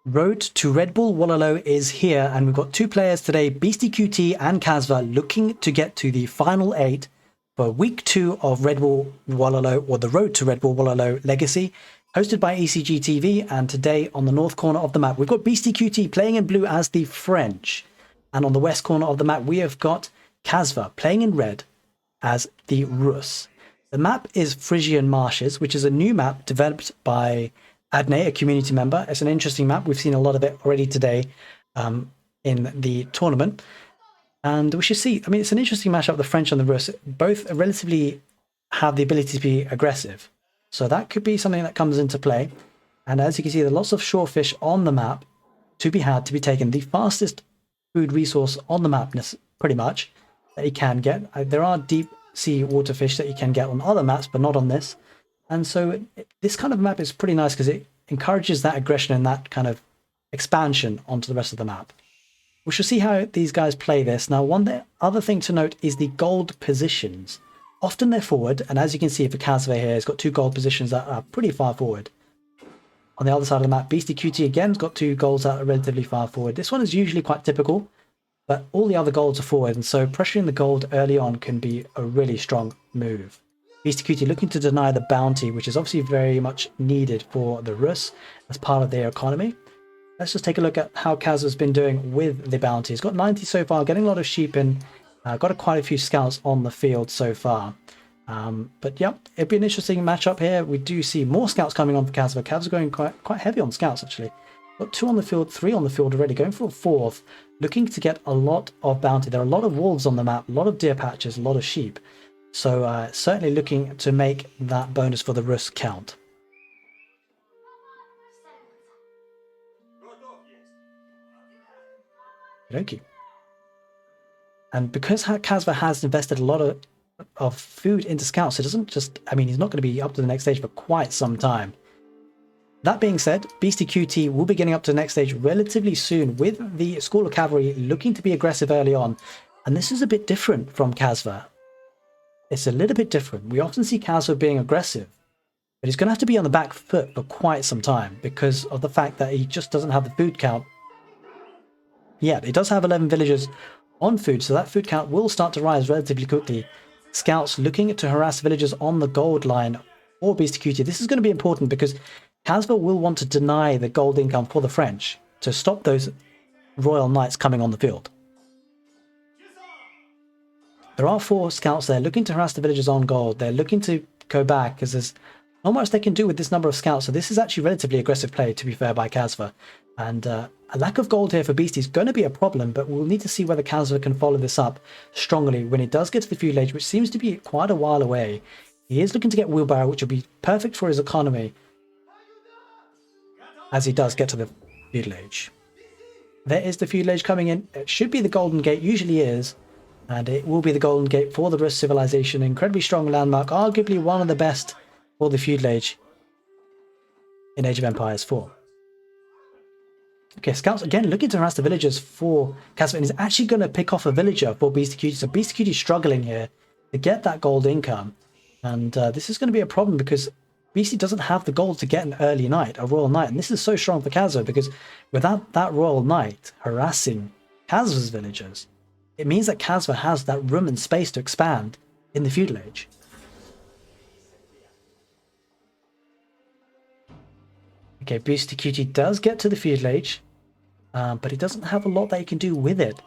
Road to Redbull Wololo is here, and we've got two players today, Beastyqt and Kasva, looking to get to the final 8 for week 2 of Redbull Wololo, or the Road to Redbull Wololo Legacy, hosted by ecgtv. And today on the north corner of the map, we've got Beastyqt playing in blue as the French, and on the west corner of the map we have got Kasva playing in red as the Rus. The map is Frisian Marshes, which is a new map developed by Adne, a community member. It's an interesting map. We've seen a lot of it already today in the tournament. And we should see, I mean, it's an interesting matchup, the French and the Rus. Both relatively have the ability to be aggressive. So that could be something that comes into play. And as you can see, there are lots of shore fish on the map to be had, to be taken. The fastest food resource on the map, pretty much, that you can get. There are deep sea water fish that you can get on other maps, but not on this. And so this kind of map is pretty nice because it encourages that aggression and that kind of expansion onto the rest of the map. We shall see how these guys play this. Now, other thing to note is the gold positions. Often they're forward, and as you can see for Kasva here, it's got 2 gold positions that are pretty far forward. On the other side of the map, Beastyqt again has got 2 golds that are relatively far forward. This one is usually quite typical, but all the other golds are forward, and so pressuring the gold early on can be a really strong move. Beastyqt looking to deny the bounty, which is obviously very much needed for the Rus as part of their economy. Let's just take a look at how Kasva's been doing with the bounty. He's got 90 so far, getting a lot of sheep in, got quite a few scouts on the field so far. But yeah, it'd be an interesting matchup here. We do see more scouts coming on for Kasva. Kasva's going quite heavy on scouts, actually. Got 2 on the field, 3 on the field already, going for a 4th, looking to get a lot of bounty. There are a lot of wolves on the map, a lot of deer patches, a lot of sheep. So certainly looking to make that bonus for the Rus count. Okay. And because Kasva has invested a lot of food into scouts, it doesn't just, I mean, he's not going to be up to the next stage for quite some time. That being said, Beastyqt will be getting up to the next stage relatively soon with the School of Cavalry looking to be aggressive early on. And this is a bit different from Kasva. It's a little bit different. We often see Kasva being aggressive, but he's going to have to be on the back foot for quite some time because of the fact that he just doesn't have the food count yet. He does have 11 villagers on food, so that food count will start to rise relatively quickly. Scouts looking to harass villagers on the gold line for Beastyqt. This is going to be important because Kasva will want to deny the gold income for the French to stop those royal knights coming on the field. There are 4 scouts there looking to harass the villagers on gold. They're looking to go back because there's not much they can do with this number of scouts. So this is actually relatively aggressive play, to be fair, by Kasva. And a lack of gold here for Beastie is going to be a problem, but we'll need to see whether Kasva can follow this up strongly when it does get to the feudal age, which seems to be quite a while away. He is looking to get wheelbarrow, which will be perfect for his economy as he does get to the feudal age. There is the feudal age coming in. It should be the Golden Gate, usually is. And it will be the Golden Gate for the Rus civilization. Incredibly strong landmark, arguably one of the best for the feudal age in Age of Empires 4. Okay, scouts again looking to harass the villagers for Kasva, and is actually going to pick off a villager for Beastyqt. So Beastyqt is struggling here to get that gold income. And this is going to be a problem because Beastie doesn't have the gold to get an early knight, a royal knight. And this is so strong for Kasva because without that royal knight harassing Kasva's villagers, it means that Kasva has that room and space to expand in the feudal age. Okay, Beastyqt does get to the feudal age, but he doesn't have a lot that he can do with it.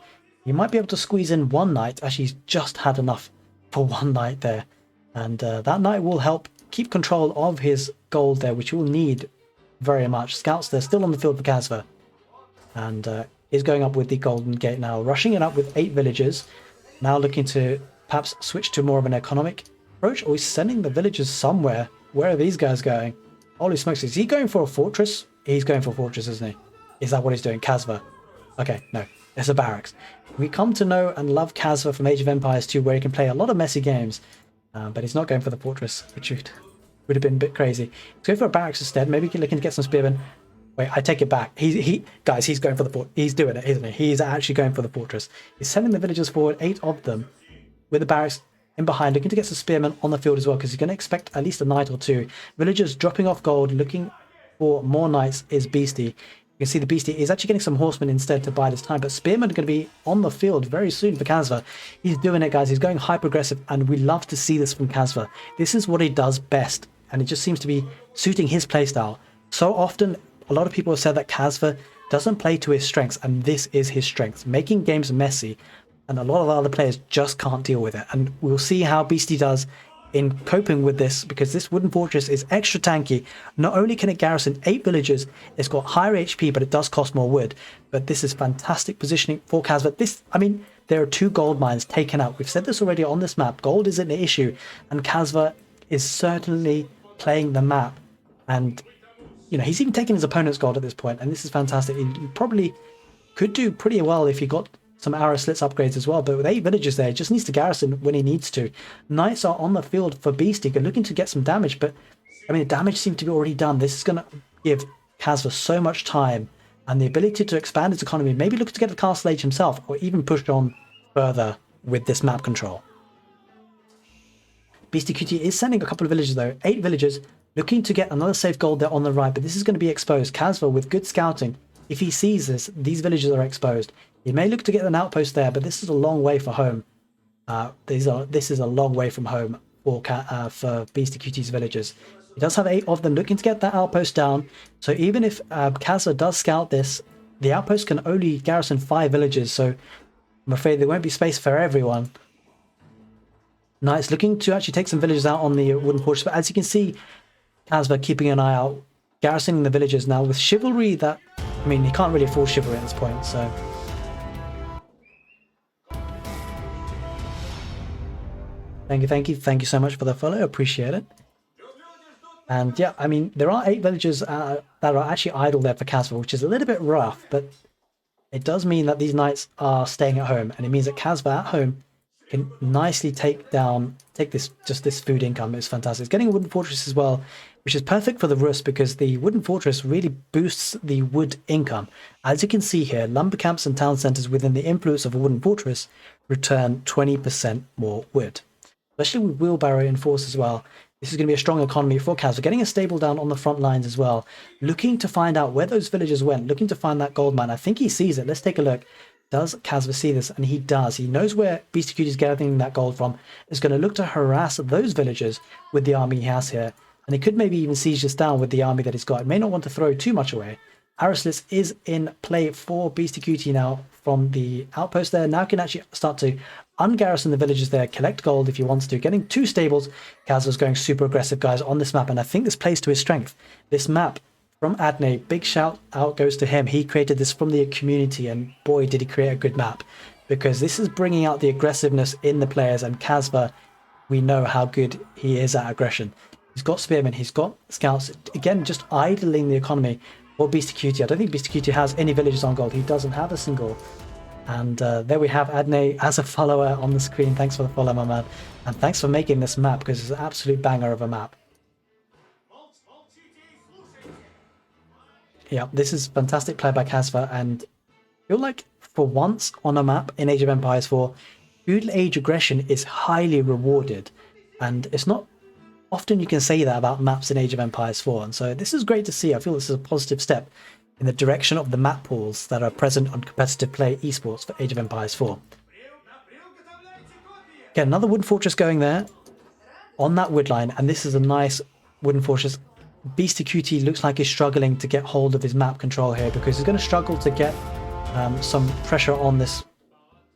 He might be able to squeeze in 1 knight. Actually, he's just had enough for 1 knight there. And that knight will help keep control of his gold there, which he will need very much. Scouts, they're still on the field for Kasva. And is going up with the Golden Gate now, rushing it up with 8 villagers. Now looking to perhaps switch to more of an economic approach, or he's sending the villagers somewhere. Where are these guys going? Holy smokes, is he going for a fortress? He's going for a fortress, isn't he? Is that what he's doing? Kasva. Okay, no, it's a barracks. We come to know and love Kasva from Age of Empires 2, where he can play a lot of messy games, but he's not going for the fortress, which would have been a bit crazy. He's going for a barracks instead, maybe looking to get some spearmen. Wait, I take it back. Guys, he's going for the fort. He's doing it, isn't he? He's actually going for the fortress. He's sending the villagers forward, 8 of them, with the barracks in behind, looking to get some spearmen on the field as well, because he's going to expect at least a knight or 2. Villagers dropping off gold, looking for more knights is Beastie. You can see the Beastie is actually getting some horsemen instead to buy this time, but Spearmen are going to be on the field very soon for Kasva. He's doing it, guys. He's going hyper-aggressive, and we love to see this from Kasva. This is what he does best, and it just seems to be suiting his playstyle. So often, a lot of people have said that Kasva doesn't play to his strengths, and this is his strength, making games messy, and a lot of other players just can't deal with it. And we'll see how Beastie does in coping with this, because this wooden fortress is extra tanky. Not only can it garrison 8 villagers, it's got higher HP, but it does cost more wood. But this is fantastic positioning for Kasva. This, I mean, there are 2 gold mines taken out. We've said this already on this map. Gold isn't an issue, and Kasva is certainly playing the map. And, you know, he's even taking his opponent's gold at this point, and this is fantastic. He probably could do pretty well if he got some arrow slits upgrades as well, but with 8 villagers there, he just needs to garrison when he needs to. Knights are on the field for Beastyqt, looking to get some damage, but I mean, the damage seems to be already done. This is going to give Kasva so much time and the ability to expand its economy, maybe look to get the castle age himself, or even push on further with this map control. Beastyqt is sending a couple of villagers though, 8 villagers, looking to get another safe gold there on the right, but this is going to be exposed. Kasva, with good scouting, if he sees this, these villagers are exposed. He may look to get an outpost there, but this is a long way for home. This is a long way from home for Beastyqt's villagers. He does have 8 of them looking to get that outpost down. So even if Kasva does scout this, the outpost can only garrison 5 villagers. So I'm afraid there won't be space for everyone. Knights looking to actually take some villagers out on the wooden fortress. But as you can see, Kasva keeping an eye out, garrisoning the villagers now with chivalry. That, I mean, he can't really afford chivalry at this point. So thank you so much for the follow. Appreciate it. And yeah, I mean, there are 8 villagers that are actually idle there for Kasva, which is a little bit rough, but it does mean that these knights are staying at home, and it means that Kasva at home can nicely take this food income. It's fantastic. It's getting a wooden fortress as well, which is perfect for the Rus, because the wooden fortress really boosts the wood income. As you can see here, lumber camps and town centers within the influence of a wooden fortress return 20% more wood. Especially with wheelbarrow in force as well. This is going to be a strong economy for Kasva. Getting a stable down on the front lines as well. Looking to find out where those villagers went. Looking to find that gold mine. I think he sees it. Let's take a look. Does Kasva see this? And he does. He knows where Beastyqt is getting that gold from. Is going to look to harass those villagers with the army he has here. And he could maybe even siege this down with the army that he's got. He may not want to throw too much away. Arroslits is in play for Beastyqt now from the outpost there. Now can actually start to ungarrison the villages there, collect gold if he wants to. Getting 2 stables. Kasva's going super aggressive, guys, on this map, and I think this plays to his strength. This map from Adne, big shout out goes to him. He created this from the community, and boy, did he create a good map, because this is bringing out the aggressiveness in the players, and Kasva, we know how good he is at aggression. He's got spearmen, he's got scouts, again, just idling the economy for Beastyqt. I don't think Beastyqt has any villages on gold. He doesn't have a single. And there we have Adne as a follower on the screen. Thanks for the follow, my man. And thanks for making this map, because it's an absolute banger of a map. Yeah, this is fantastic play by Kasva, and I feel like for once on a map in Age of Empires 4, feudal age aggression is highly rewarded. And it's not often you can say that about maps in Age of Empires 4. And so this is great to see. I feel this is a positive step in the direction of the map pools that are present on competitive play esports for Age of Empires 4. Okay, another wooden fortress going there on that wood line, and this is a nice wooden fortress. Beastyqt looks like he's struggling to get hold of his map control here, because he's going to struggle to get some pressure on this.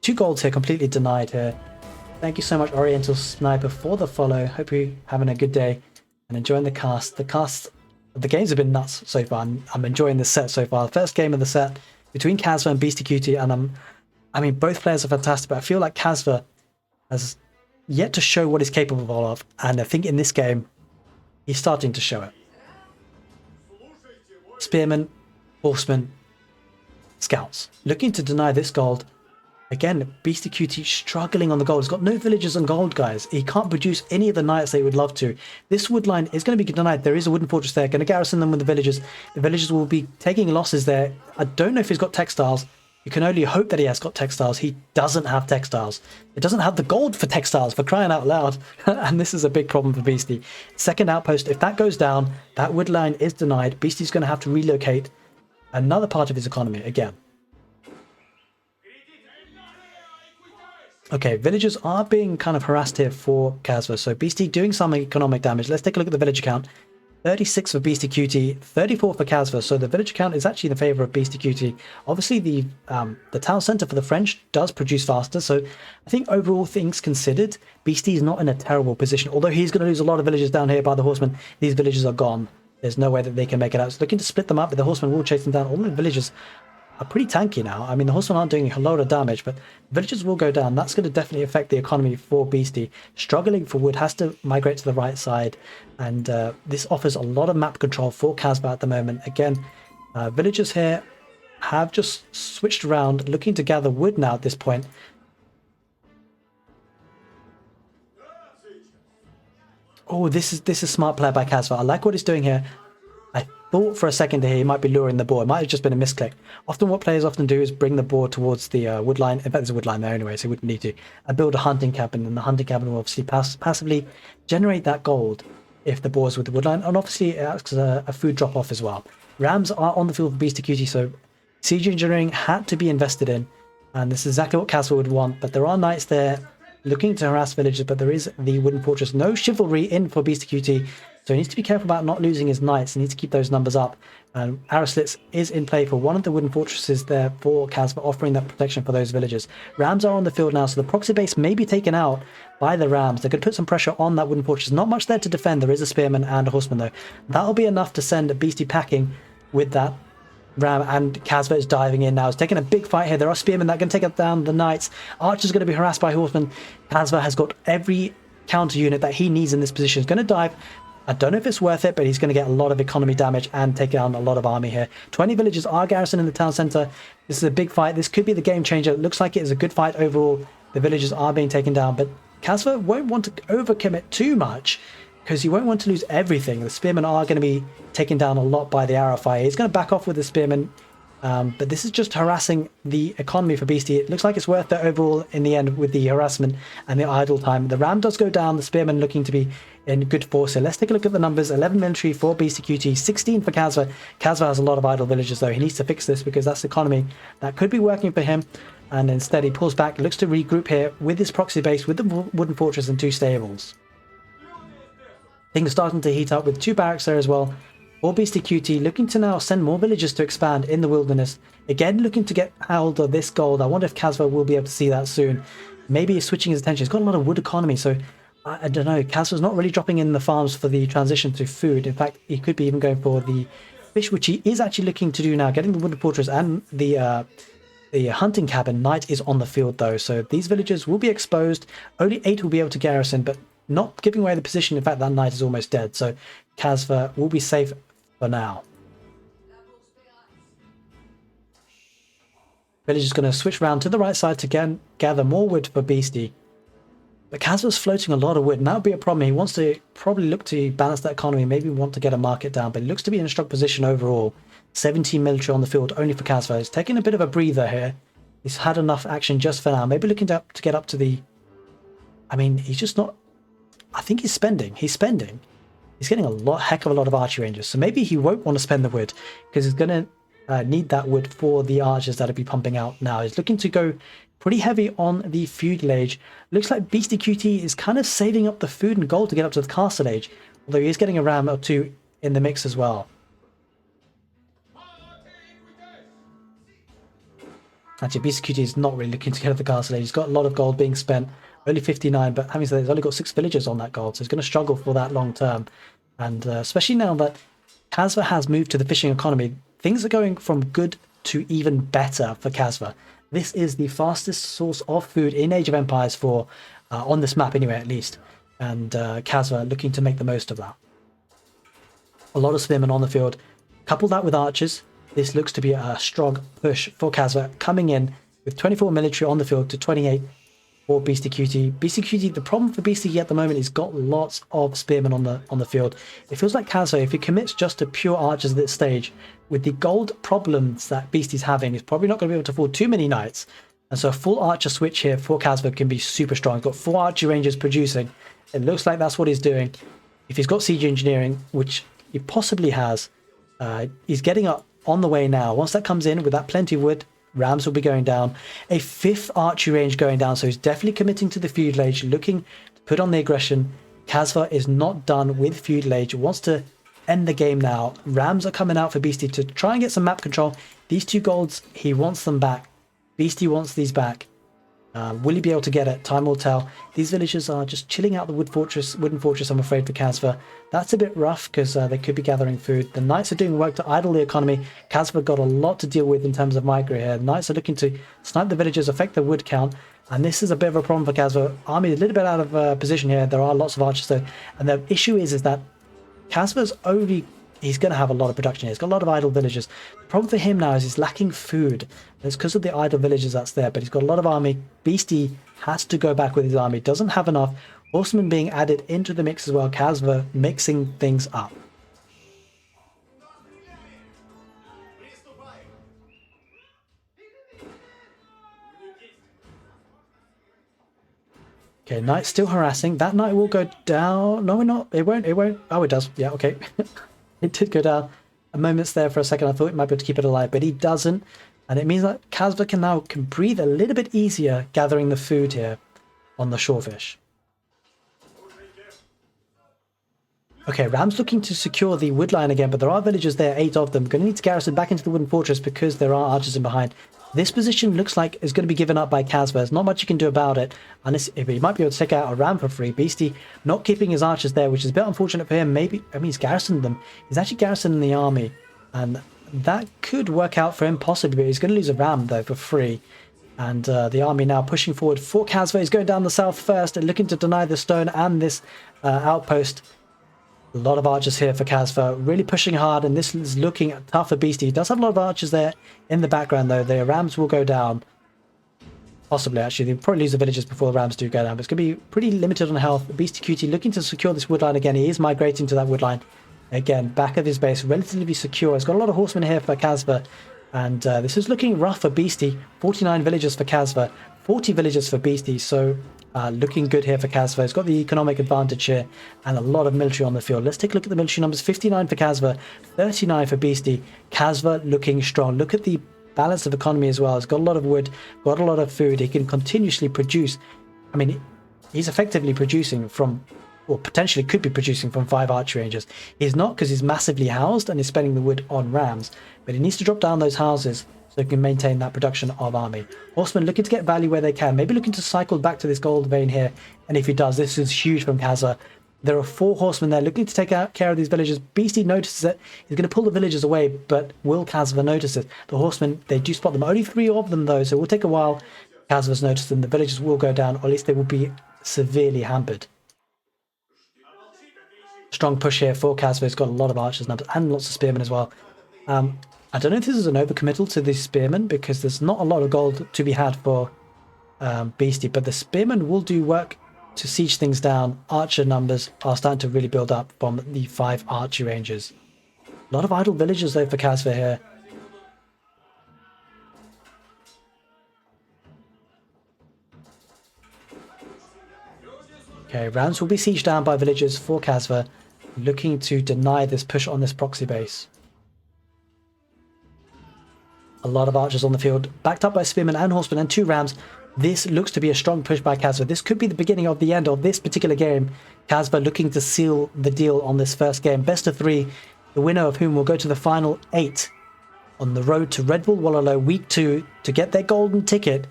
2 golds here, completely denied here. Thank you so much, Oriental Sniper, for the follow. Hope you're having a good day and enjoying the cast. The games have been nuts so far. I'm enjoying this set so far. The first game of the set between Kasva and Beastyqt, and I mean, both players are fantastic, but I feel like Kasva has yet to show what he's capable of, and I think in this game, he's starting to show it. Spearmen, horsemen, scouts. Looking to deny this gold. Again, Beastyqt struggling on the gold. He's got no villagers on gold, guys. He can't produce any of the knights they would love to. This wood line is going to be denied. There is a wooden fortress there. Going to garrison them with the villagers. The villagers will be taking losses there. I don't know if he's got textiles. You can only hope that he has got textiles. He doesn't have textiles. It doesn't have the gold for textiles, for crying out loud. And this is a big problem for Beastie. Second outpost, if that goes down, that wood line is denied. Beastie's going to have to relocate. another part of his economy again. Okay, villagers are being kind of harassed here for Kasva. So Beastyqt doing some economic damage. Let's take a look at the village count. 36 for Beastyqt, 34 for Kasva. So the village count is actually in favor of Beastyqt. Obviously, the town center for the French does produce faster. So I think overall things considered, Beasty is not in a terrible position. Although he's going to lose a lot of villagers down here by the horsemen. These villagers are gone. There's no way that they can make it out. So looking to split them up, but the horsemen will chase them down. All the villagers are pretty tanky now. I mean, the horsemen aren't doing a lot of damage, but villagers will go down. That's going to definitely affect the economy for Beasty. Struggling for wood, has to migrate to the right side, and this offers a lot of map control for Kasva at the moment. Again, villagers here have just switched around, looking to gather wood now at this point. Oh, this is smart play by Kasva. I like what he's doing here. I thought for a second here he might be luring the boar. It might have just been a misclick. Often what players often do is bring the boar towards the wood line. In fact, there's a wood line there anyway, so you wouldn't need to. And build a hunting cabin, and the hunting cabin will obviously passively generate that gold if the boar's with the wood line. And obviously it acts as a food drop-off as well. Rams are on the field for Beastyqt, so siege engineering had to be invested in. And this is exactly what Kasva would want. But there are knights there looking to harass villagers, but there is the wooden fortress. No chivalry in for Beastyqt. So he needs to be careful about not losing his knights. He needs to keep those numbers up. Arrow slits is in play for one of the wooden fortresses there for Kasva, offering that protection for those villagers. Rams are on the field now, so the proxy base may be taken out by the Rams. They're going to put some pressure on that wooden fortress. Not much there to defend. There is a spearman and a horseman though. That'll be enough to send a Beasty packing with that Ram, and Kasva is diving in now. He's taking a big fight here. There are spearmen that are going to take down the knights. Archer's going to be harassed by horsemen. Kasva has got every counter unit that he needs in this position. He's going to dive. I don't know if it's worth it, but he's going to get a lot of economy damage and take down a lot of army here. 20 villagers are garrisoned in the town center. This is a big fight. This could be the game changer. It looks like it is a good fight overall. The villagers are being taken down, but Kasva won't want to overcommit too much because he won't want to lose everything. The spearmen are going to be taken down a lot by the arrow fire. He's going to back off with the spearmen, but this is just harassing the economy for Beasty. It looks like it's worth it overall in the end with the harassment and the idle time. The ram does go down. The spearmen looking to be in good force. So let's take a look at the numbers. 11 military for Beastyqt, 16 for Kasva. Kasva has a lot of idle villagers though. He needs to fix this because that's the economy that could be working for him. And instead he pulls back, looks to regroup here with his proxy base, with the wooden fortress and 2 stables. Things starting to heat up with 2 barracks there as well. For Beastyqt, looking to now send more villagers to expand in the wilderness. Again, looking to get hold of this gold. I wonder if Kasva will be able to see that soon. Maybe he's switching his attention. He's got a lot of wood economy, so I don't know. Kasva's not really dropping in the farms for the transition to food. In fact, he could be even going for the fish, which he is actually looking to do now. Getting the wooden fortress and the hunting cabin. Knight is on the field though, so these villagers will be exposed. Only 8 will be able to garrison, but not giving away the position. In fact, that knight is almost dead, so Kasva will be safe for now. Villagers going to switch around to the right side to again gather more wood for Beasty. But Kasva's floating a lot of wood, and that would be a problem. He wants to probably look to balance that economy, maybe want to get a market down, but it looks to be in a strong position overall. 17 military on the field only for Kasva. He's taking a bit of a breather here. He's had enough action just for now. Maybe looking to get up to the... I mean, he's just not... I think he's spending. He's spending. He's getting heck of a lot of archery ranges, so maybe he won't want to spend the wood because he's going to need that wood for the archers that'll be pumping out now. He's looking to go pretty heavy on the feudal age. Looks like Beastyqt is kind of saving up the food and gold to get up to the castle age, although he is getting a ram or 2 in the mix as well. Actually, Beastyqt is not really looking to get up the castle age. He's got a lot of gold being spent. Only 59, but having said that, he's only got 6 villagers on that gold, so he's going to struggle for that long term. And especially now that Kasva has moved to the fishing economy, things are going from good to even better for Kasva. This is the fastest source of food in Age of Empires for on this map anyway, at least. And Kasva looking to make the most of that. A lot of spearmen on the field. Couple that with archers. This looks to be a strong push for Kasva, coming in with 24 military on the field to 28 for Beastyqt. Beastyqt, the problem for Beastyqt at the moment is got lots of spearmen on the field. It feels like Kasva, if he commits just to pure archers at this stage, with the gold problems that Beasty's having, he's probably not going to be able to afford too many knights. And so a full archer switch here for Kasva can be super strong. He's got 4 archer rangers producing. It looks like that's what he's doing. If he's got siege engineering, which he possibly has, he's getting up on the way now. Once that comes in with that plenty of wood, Rams will be going down. A 5th archery range going down, so he's definitely committing to the feudal age, looking to put on the aggression. Kasva is not done with feudal age, wants to end the game now. Rams are coming out for Beasty to try and get some map control. These 2 golds, he wants them back. Beasty wants these back. Will he be able to get it? Time will tell. These villagers are just chilling out the wooden fortress, I'm afraid, for Kasva. That's a bit rough because they could be gathering food. The knights are doing work to idle the economy. Kasva got a lot to deal with in terms of micro here. The knights are looking to snipe the villagers, affect the wood count. And this is a bit of a problem for Kasva. Army is a little bit out of position here. There are lots of archers though. And the issue is that Kasva's only... He's going to have a lot of production here. He's got a lot of idle villagers. The problem for him now is he's lacking food. It's because of the idle villagers that's there, but he's got a lot of army. Beasty has to go back with his army. Doesn't have enough. Horsemen being added into the mix as well. Kasva mixing things up. Okay, knight still harassing. That knight will go down. No, we're not. It won't. It won't. Oh, it does. Yeah, okay. It did go down. A moment's there for a second. I thought it might be able to keep it alive, but he doesn't. And it means that Kasva can breathe a little bit easier gathering the food here on the shorefish. Okay, Ram's looking to secure the wood line again, but there are villagers there, 8 of them. Going to need to garrison back into the wooden fortress because there are archers in behind. This position looks like it's going to be given up by Kasva. There's not much you can do about it. Unless he might be able to take out a ram for free. Beasty not keeping his archers there, which is a bit unfortunate for him. Maybe, I mean, he's garrisoned them. He's actually garrisoning the army. And that could work out for him possibly, but he's going to lose a ram though for free. And the army now pushing forward for Kasva. He's going down the south first and looking to deny the stone and this outpost. A lot of archers here for Kasva, really pushing hard, and this is looking tough for Beasty. He does have a lot of archers there in the background though. The rams will go down. Possibly, actually. They'll probably lose the villagers before the rams do go down, but it's going to be pretty limited on health. Beastyqt looking to secure this wood line again. He is migrating to that wood line. Again, back of his base, relatively secure. He's got a lot of horsemen here for Kasva, and this is looking rough for Beasty. 49 villagers for Kasva, 40 villagers for Beasty, so looking good here for Kasva. He's got the economic advantage here and a lot of military on the field. Let's take a look at the military numbers. 59 for Kasva, 39 for Beasty. Kasva looking strong. Look at the balance of economy as well. He's got a lot of wood, got a lot of food. He can continuously produce. I mean, he's effectively producing from, or potentially could be producing from 5 archery ranges. He's not, because he's massively housed and is spending the wood on rams, but he needs to drop down those houses so he can maintain that production of army. Horsemen looking to get value where they can, maybe looking to cycle back to this gold vein here, and if he does, this is huge from Kasva. There are 4 horsemen there looking to take care of these villagers. Beasty notices it. He's going to pull the villagers away, but will Kasva notice it? The horsemen, they do spot them. Only 3 of them though, so it will take a while. Kasva's noticed them. The villagers will go down, or at least they will be severely hampered. Strong push here for Kasva. He's got a lot of archers numbers and lots of spearmen as well. I don't know if this is an overcommittal to the spearmen, because there's not a lot of gold to be had for Beasty, but the spearmen will do work to siege things down. Archer numbers are starting to really build up from the 5 archery ranges. A lot of idle villagers though for Kasva here. Okay, rounds will be sieged down by villagers for Kasva, looking to deny this push on this proxy base. A lot of archers on the field, backed up by spearmen and horsemen and 2 rams. This looks to be a strong push by Kasva. This could be the beginning of the end of this particular game. Kasva looking to seal the deal on this first game. Best of 3, the winner of whom will go to the final 8 on the road to Redbull Wololo Week 2 to get their golden ticket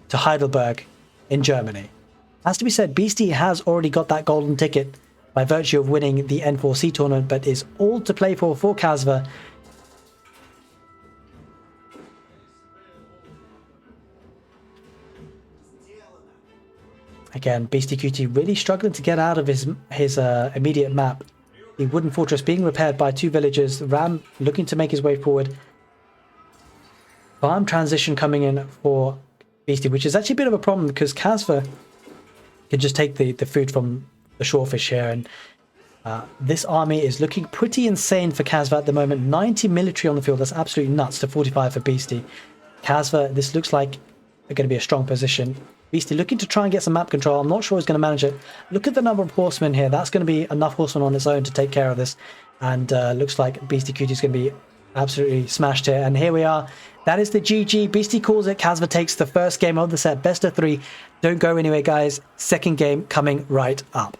to Heidelberg in Germany. Has to be said, Beasty has already got that golden ticket by virtue of winning the N4C tournament, but is all to play for Kasva. Again, Beastyqt really struggling to get out of his immediate map. The wooden fortress being repaired by 2 villagers. Ram looking to make his way forward. Farm transition coming in for Beasty, which is actually a bit of a problem because Kasva can just take the food from the shorefish here. And this army is looking pretty insane for Kasva at the moment. 90 military on the field. That's absolutely nuts to 45 for Beasty. Kasva, this looks like they're going to be a strong position. Beasty looking to try and get some map control. I'm not sure he's going to manage it. Look at the number of horsemen here. That's going to be enough horsemen on its own to take care of this. And looks like Beastyqt is going to be Absolutely smashed it. And here we are. That is the GG. Beastie calls it. Kasva takes the first game of the set. Best of 3. Don't go anywhere, guys. Second game coming right up.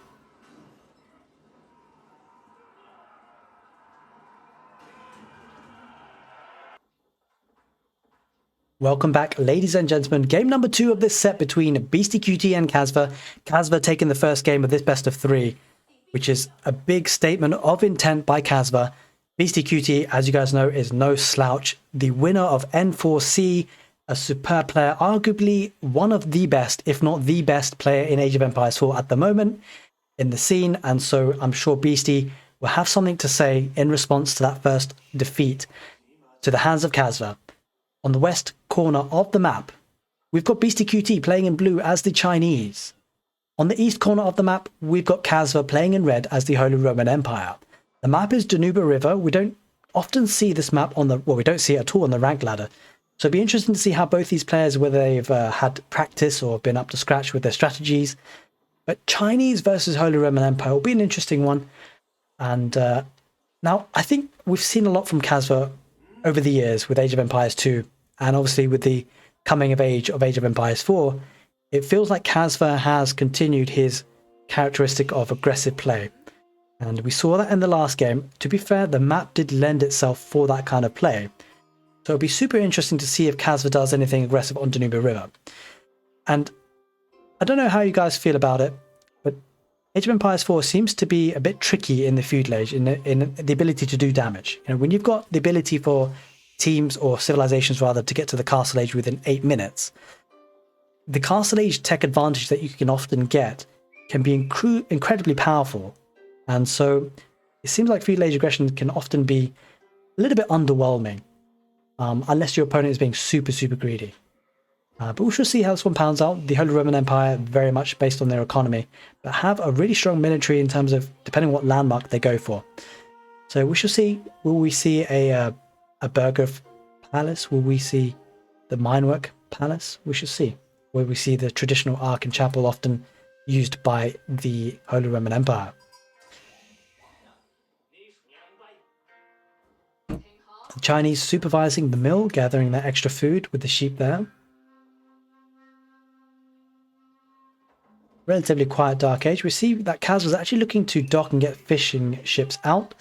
Welcome back, ladies and gentlemen. Game number 2 of this set between Beastyqt and Kasva. Kasva taking the first game of this best of 3, which is a big statement of intent by Kasva. Beastyqt, as you guys know, is no slouch. The winner of N4C, a superb player, arguably one of the best, if not the best player in Age of Empires 4 at the moment in the scene. And so I'm sure Beastie will have something to say in response to that first defeat to the hands of Kasva. On the west corner of the map, we've got Beastyqt playing in blue as the Chinese. On the east corner of the map, we've got Kasva playing in red as the Holy Roman Empire. The map is Danube River. We don't often see this map on the... Well, we don't see it at all on the rank ladder. So it'd be interesting to see how both these players, whether they've had practice or been up to scratch with their strategies. But Chinese versus Holy Roman Empire will be an interesting one. And now, I think we've seen a lot from Kasva over the years with Age of Empires 2. And obviously with the coming of age of Empires 4, it feels like Kasva has continued his characteristic of aggressive play. And we saw that in the last game. To be fair, the map did lend itself for that kind of play. So it'll be super interesting to see if Kasva does anything aggressive on Danube River. And I don't know how you guys feel about it, but Age of Empires 4 seems to be a bit tricky in the feudal age, in the ability to do damage. You know, when you've got the ability for teams or civilizations rather to get to the castle age within 8 minutes, the castle age tech advantage that you can often get can be incredibly powerful. And so it seems like feudal age aggression can often be a little bit underwhelming, unless your opponent is being super greedy. But we shall see how this one pounds out. The Holy Roman Empire, very much based on their economy, but have a really strong military in terms of depending on what landmark they go for. So we shall see. Will we see a burger palace? Will we see the minework palace? We shall see. Will we see the traditional ark and chapel often used by the Holy Roman Empire? The Chinese supervising the mill, gathering their extra food with the sheep there. Relatively quiet Dark Age. We see that Kaz was actually looking to dock and get fishing ships out,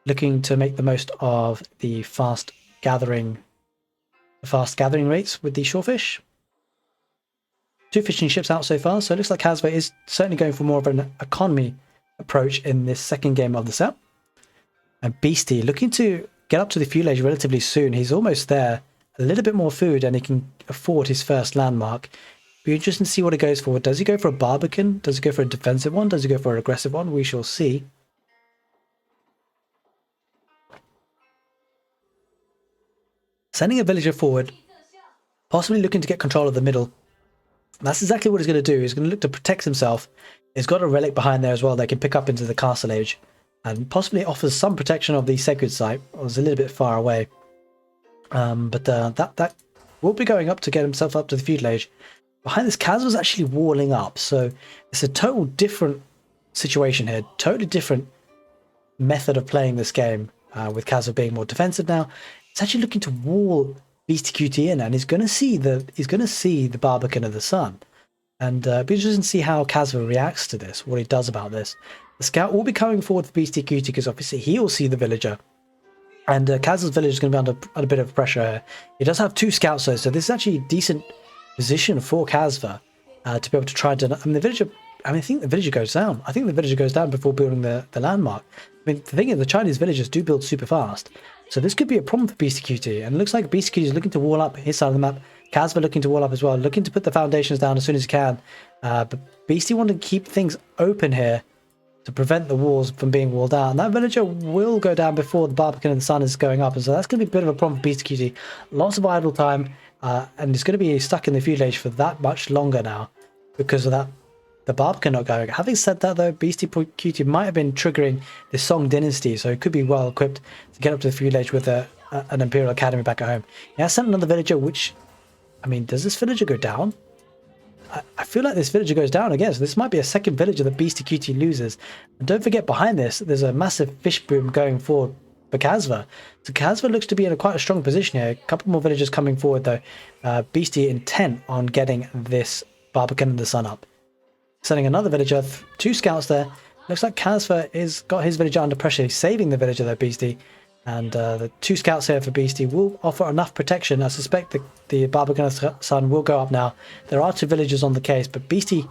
looking to make the most of the fast gathering rates with the shorefish. 2 fishing ships out so far, so it looks like Kasva is certainly going for more of an economy approach in this second game of the set. And Beastie looking to get up to the feudal age relatively soon. He's almost there. A little bit more food and he can afford his first landmark. Be interesting to see what he goes for. Does he go for a Barbican? Does he go for a defensive one? Does he go for an aggressive one? We shall see. Sending a villager forward, possibly looking to get control of the middle. That's exactly what he's going to do. He's going to look to protect himself. He's got a relic behind there as well they can pick up into the castle age, and possibly offers some protection of the sacred site. It was a little bit far away, but that will be going up to get himself up to the feudal age. Behind this, Kaz was actually walling up, so it's a total different situation here. Totally different method of playing this game, with Kaz being more defensive now. He's actually looking to wall Beastyqt in, and he's going to see the Barbican of the Sun, and be interesting to see how Kasva reacts to this, what he does about this. The scout will be coming forward for Beastyqt because obviously he'll see the villager, and Kasva's village is going to be under a bit of pressure here. He does have 2 scouts though, so this is actually a decent position for Kasva to be able to try and... I think the villager goes down. I think the villager goes down before building the landmark. I mean, the thing is, the Chinese villagers do build super fast. So this could be a problem for Beastyqt. And it looks like Beastyqt is looking to wall up his side of the map. Kasva looking to wall up as well, looking to put the foundations down as soon as he can. But Beastie wanted to keep things open here to prevent the walls from being walled out. And that villager will go down before the Barbican of the Sun is going up. And so that's going to be a bit of a problem for Beastyqt. Lots of idle time. And it's going to be stuck in the feudal age for that much longer now because of that. The Barbican not going. Having said that though, Beastyqt might have been triggering the Song dynasty, so it could be well equipped to get up to the feudal age with an Imperial Academy back at home. He has sent another villager, which, I mean, does this villager go down? I feel like this villager goes down again, so this might be a second villager that Beastyqt loses. And don't forget, behind this, there's a massive fish boom going forward for Kasva. So Kasva looks to be in quite a strong position here. A couple more villagers coming forward though. Beasty intent on getting this Barbican in the sun up. Sending another villager, 2 scouts there. Looks like Kasva is got his villager under pressure. He's saving the villager though, Beasty. And the 2 scouts here for Beasty will offer enough protection. I suspect the Barbican sun will go up now. There are 2 villagers on the case, but Beasty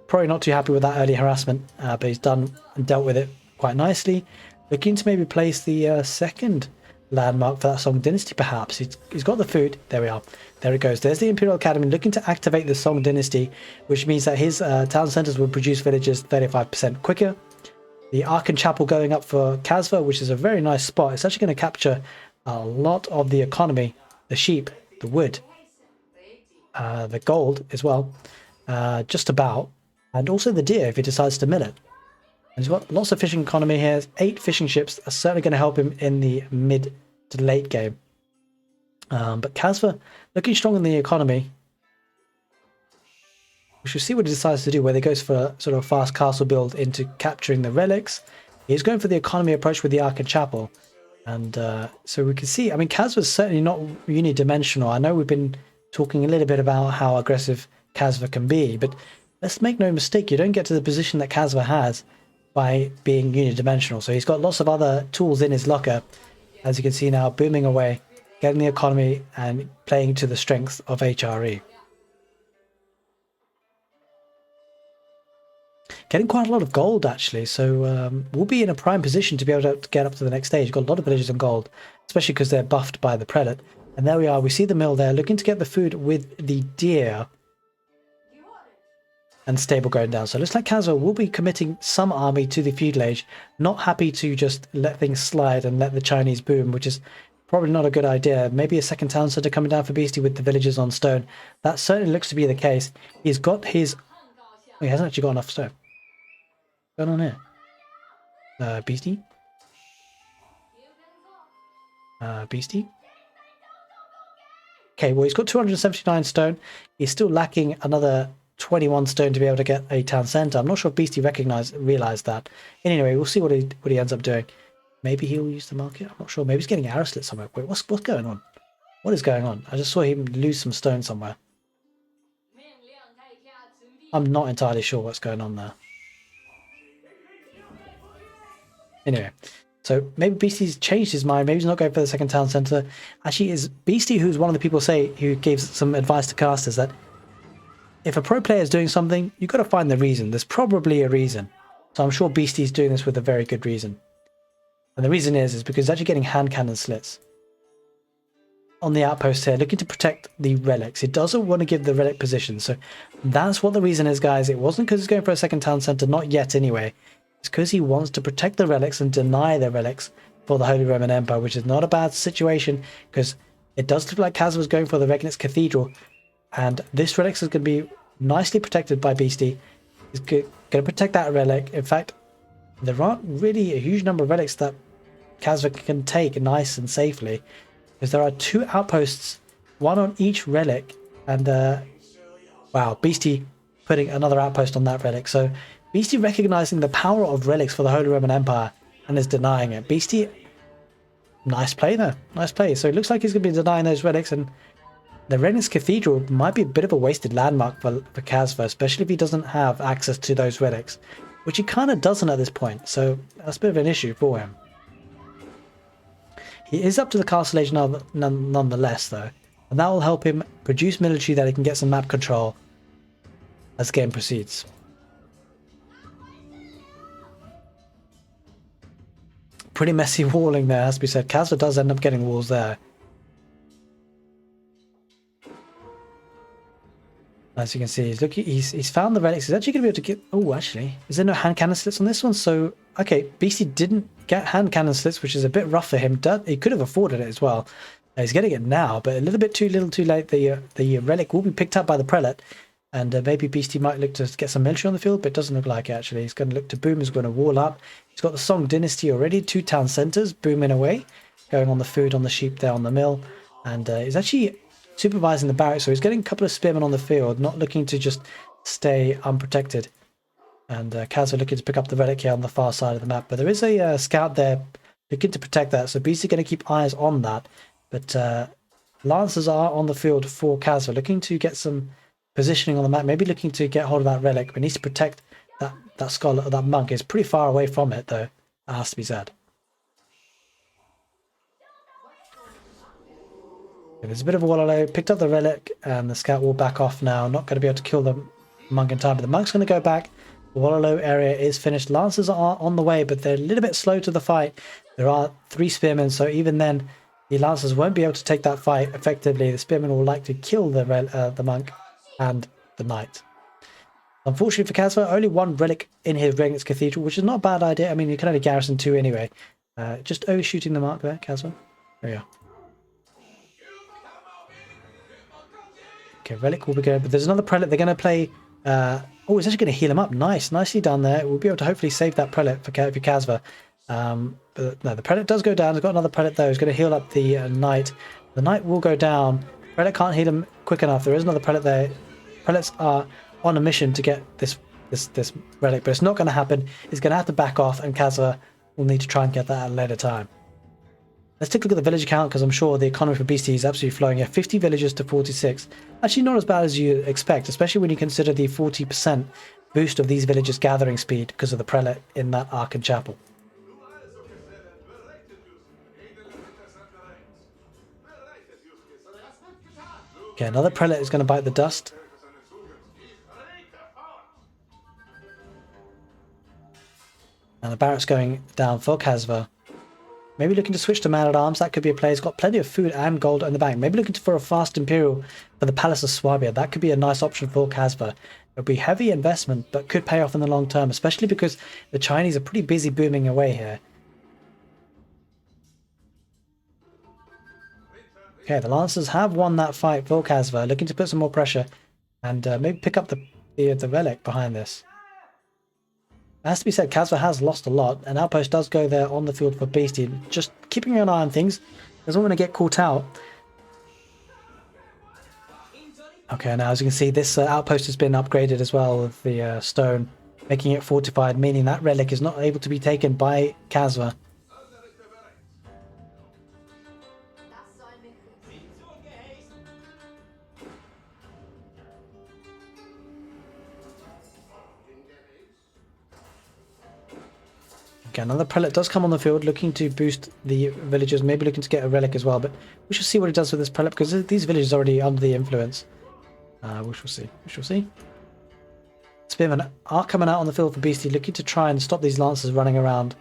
probably not too happy with that early harassment. But he's done and dealt with it quite nicely. Looking to maybe place the second landmark for that Song Dynasty perhaps. He's got the food. There we are. There it goes. There's the Imperial Academy looking to activate the Song Dynasty, which means that his town centers will produce villagers 35% quicker. The Arkan Chapel going up for Kasva, which is a very nice spot. It's actually going to capture a lot of the economy, the sheep, the wood, the gold as well, just about, and also the deer if he decides to mill it. And he's got lots of fishing economy here. 8 fishing ships are certainly going to help him in the mid to late game. But Kasva looking strong in the economy. We should see what he decides to do, whether he goes for a sort of fast castle build into capturing the relics. He's going for the economy approach with the Arkan Chapel. And so we can see, I mean, Kasva's certainly not unidimensional. I know we've been talking a little bit about how aggressive Kasva can be, but let's make no mistake, you don't get to the position that Kasva has by being unidimensional. So he's got lots of other tools in his locker, as you can see now, booming away, getting the economy and playing to the strength of HRE. Getting quite a lot of gold actually, so we'll be in a prime position to be able to get up to the next stage. Got a lot of villagers on gold, especially because they're buffed by the prelate. And there we are, we see the mill there, looking to get the food with the deer and stable going down. So it looks like Kasva will be committing some army to the feudal age, not happy to just let things slide and let the Chinese boom, which is probably not a good idea. Maybe a second town center coming down for Beasty with the villagers on stone. That certainly looks to be the case. He's got his... Oh, he hasn't actually got enough stone. What's going on here? Beasty? Beasty? Okay, well, he's got 279 stone. He's still lacking another 21 stone to be able to get a town center. I'm not sure if Beasty realized that. Anyway, we'll see what he ends up doing. Maybe he'll use the market. I'm not sure. Maybe he's getting arrow slit somewhere. Wait, what's going on? What is going on? I just saw him lose some stone somewhere. I'm not entirely sure what's going on there. Anyway, so maybe Beasty's changed his mind. Maybe he's not going for the second town center. Actually, is Beasty, who's one of the people who gave some advice to casters, that if a pro player is doing something, you've got to find the reason. There's probably a reason. So I'm sure Beasty's doing this with a very good reason. And the reason is because he's actually getting hand cannon slits on the outpost here, looking to protect the relics. He doesn't want to give the relic position. So that's what the reason is, guys. It wasn't because he's going for a second town center, not yet anyway. It's because he wants to protect the relics and deny the relics for the Holy Roman Empire, which is not a bad situation because it does look like Kasva's going for the Regnitz Cathedral, and this relic is going to be nicely protected by Beasty. He's going to protect that relic. In fact, there aren't really a huge number of relics that Kasva can take nice and safely, because there are 2 outposts, 1 on each relic, and wow, Beasty putting another outpost on that relic. So Beasty recognizing the power of relics for the Holy Roman Empire and is denying it. Beasty, nice play there. Nice play. So it looks like he's going to be denying those relics, and the Regnitz Cathedral might be a bit of a wasted landmark for Kasva, especially if he doesn't have access to those relics, which he kind of doesn't at this point. So that's a bit of an issue for him. He is up to the castle age nonetheless, though, and that will help him produce military that he can get some map control as the game proceeds. Pretty messy walling there, has to be said. Kasva does end up getting walls there. As you can see, he's found the relics. He's actually going to be able to get... Oh, actually, is there no hand cannon slits on this one? So, okay, Beasty didn't get hand cannon slits, which is a bit rough for him. He could have afforded it as well. He's getting it now, but a little bit too late. The relic will be picked up by the prelate, and maybe Beasty might look to get some military on the field, but it doesn't look like it, actually. He's going to look to boom. He's going to wall up. He's got the Song Dynasty already, 2 town centers booming away, going on the food, on the sheep there on the mill, and he's actually supervising the barracks, so he's getting a couple of spearmen on the field, not looking to just stay unprotected. And Kasva looking to pick up the relic here on the far side of the map, but there is a scout there looking to protect that. So Beast is going to keep eyes on that. But Lancers are on the field for Kasva, looking to get some positioning on the map, maybe looking to get hold of that relic, but needs to protect that scholar, that monk. Is pretty far away from it, though. That has to be said. There's a bit of a Wololo, picked up the relic, and the scout will back off now. Not going to be able to kill the monk in time, but the monk's going to go back. The Wololo area is finished. Lancers are on the way, but they're a little bit slow to the fight. There are 3 spearmen, so even then, the Lancers won't be able to take that fight effectively. The spearmen will likely kill the monk and the knight. Unfortunately for Kasva, only 1 relic in his Regnitz Cathedral, which is not a bad idea. I mean, you can only garrison 2 anyway. Just overshooting the mark there, Kasva. There we are. Okay, relic will be good, but there's another prelate. They're going to play... oh, it's actually going to heal him up. Nice. Nicely done there. We'll be able to hopefully save that prelate for Kasva. But no, the prelate does go down. He's got another prelate though. He's going to heal up the knight. The knight will go down. Prelate can't heal him quick enough. There is another prelate there. Prelates are on a mission to get this relic, but it's not going to happen. He's going to have to back off, and Kasva will need to try and get that at a later time. Let's take a look at the village count, because I'm sure the economy for Beastie is absolutely flowing here. 50 villagers to 46. Actually not as bad as you expect, especially when you consider the 40% boost of these villagers' gathering speed because of the prelate in that Ark and Chapel. Okay, another prelate is going to bite the dust. And the barracks going down for Kasva. Maybe looking to switch to man-at-arms. That could be a play. He's got plenty of food and gold in the bank. Maybe looking for a fast Imperial for the Palace of Swabia. That could be a nice option for Kasva. It'll be heavy investment, but could pay off in the long term, especially because the Chinese are pretty busy booming away here. Okay, the Lancers have won that fight for Kasva, looking to put some more pressure and maybe pick up the relic behind this. It has to be said, Kasva has lost a lot. An outpost does go there on the field for Beastie. Just keeping an eye on things. Doesn't want to get caught out. Okay, now as you can see, this outpost has been upgraded as well with the stone, making it fortified, meaning that relic is not able to be taken by Kasva. Okay, another prelate does come on the field, looking to boost the villagers, maybe looking to get a relic as well, but we shall see what it does with this prelate, because these villagers are already under the influence. We shall see. We shall see. Spearmen are coming out on the field for Beastie, looking to try and stop these lancers running around.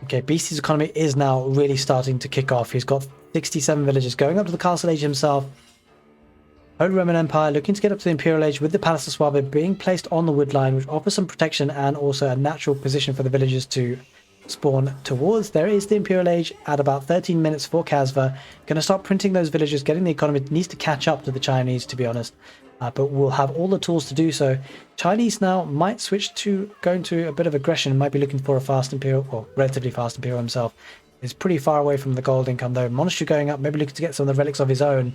Okay, Beastie's economy is now really starting to kick off. He's got 67 villagers going up to the Castle Age himself. Holy Roman Empire looking to get up to the Imperial Age with the Palace of Swabia being placed on the wood line, which offers some protection and also a natural position for the villagers to spawn towards. There is the Imperial Age at about 13 minutes for Kasva. Going to start printing those villagers, getting the economy. It needs to catch up to the Chinese, to be honest. But we'll have all the tools to do so. Chinese now might switch to going to a bit of aggression, might be looking for a fast Imperial, or relatively fast Imperial himself. He's pretty far away from the gold income though. Monastery going up, maybe looking to get some of the relics of his own.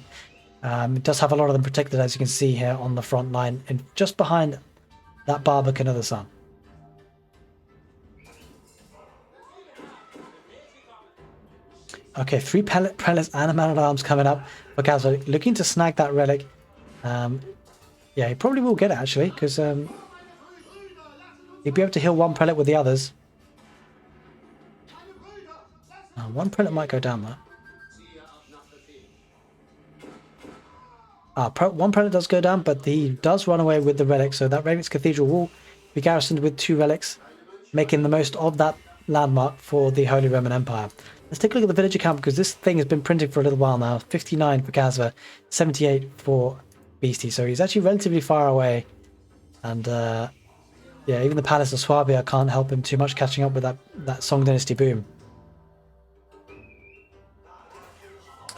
It does have a lot of them protected, as you can see here on the front line, and just behind that Barbican of the Sun. Okay, 3 prelates and a man-at-arms coming up for Kasva, looking to snag that relic. Yeah, he probably will get it actually, because he'll be able to heal one prelate with the others. One prelate might go down there. One prelate does go down, but he does run away with the relic, so that Redbull Cathedral will be garrisoned with 2 relics, making the most of that landmark for the Holy Roman Empire. Let's take a look at the villager count, because this thing has been printing for a little while now. 59 for Kasva, 78 for Beastie, so he's actually relatively far away. And yeah, even the Palace of Swabia can't help him too much catching up with that Song Dynasty boom.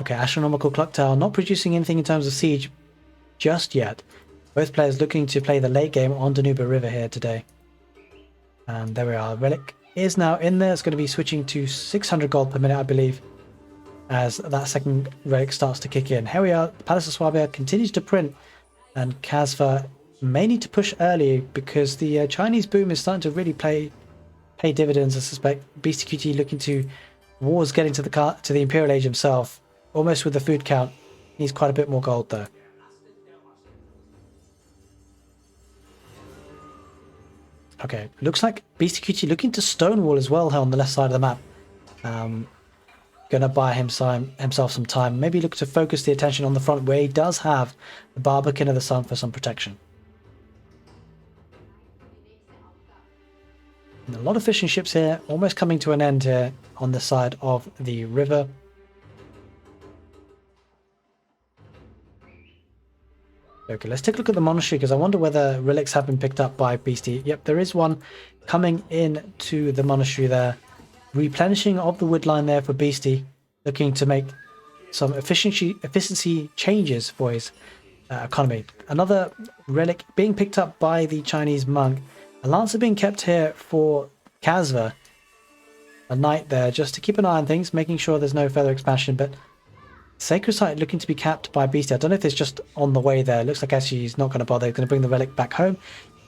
Okay, Astronomical Clock Tower not producing anything in terms of siege just yet. Both players looking to play the late game on Danuba River here today. And there we are. Relic is now in there. It's going to be switching to 600 gold per minute, I believe, as that second relic starts to kick in. Here we are. The Palace of Swabia continues to print, and Kasva may need to push early because the Chinese boom is starting to really pay dividends. I suspect Beastyqt looking to War's getting to the Imperial Age himself, almost with the food count. Needs quite a bit more gold though. Okay, looks like Beastyqt looking to stonewall as well here on the left side of the map. Gonna buy himself some time. Maybe look to focus the attention on the front where he does have the Barbican of the Sun for some protection. And a lot of fishing ships here, almost coming to an end here on the side of the river. Okay, let's take a look at the monastery because I wonder whether relics have been picked up by Beastie. Yep, there is one coming in to the monastery there. Replenishing of the wood line there for Beastie, looking to make some efficiency changes for his economy. Another relic being picked up by the Chinese monk. A lancer being kept here for Kasva, a knight there, just to keep an eye on things, making sure there's no further expansion. But Sacred Site looking to be capped by Beastie. I don't know if it's just on the way there. It looks like actually he's not going to bother. He's going to bring the relic back home.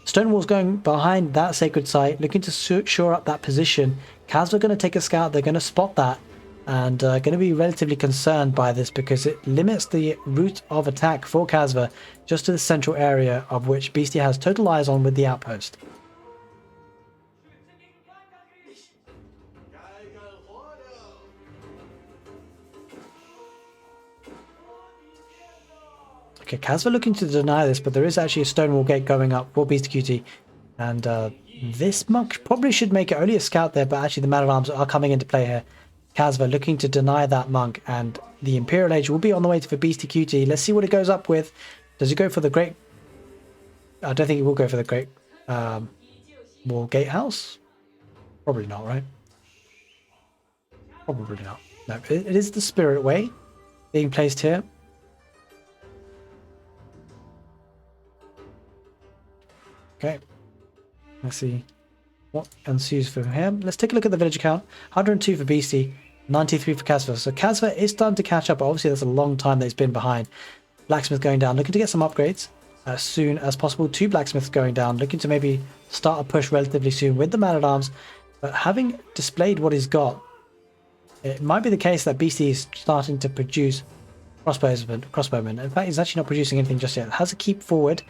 Stonewall's going behind that Sacred Site, looking to shore up that position. Kasva going to take a scout. They're going to spot that and going to be relatively concerned by this because it limits the route of attack for Kasva just to the central area of which Beastie has total eyes on with the outpost. Okay, Kasva looking to deny this, but there is actually a stonewall gate going up for Beastyqt. And this monk probably should make it only a scout there, but actually the man-at-arms are coming into play here. Kasva looking to deny that monk, and the Imperial Age will be on the way for Beastyqt. Let's see what it goes up with. Does he go for the Great... I don't think he will go for the Great Wall Gatehouse. Probably not, right? Probably not. No, it is the Spirit Way being placed here. Okay, let's see what ensues from him. Let's take a look at the village count. 102 for Beastie, 93 for Kasva. So Kasva is starting to catch up, but obviously that's a long time that he's been behind. Blacksmith going down, looking to get some upgrades as soon as possible. 2 blacksmiths going down, looking to maybe start a push relatively soon with the man-at-arms. But having displayed what he's got, it might be the case that Beastie is starting to produce crossbowmen. In fact, he's actually not producing anything just yet. Has a keep forward.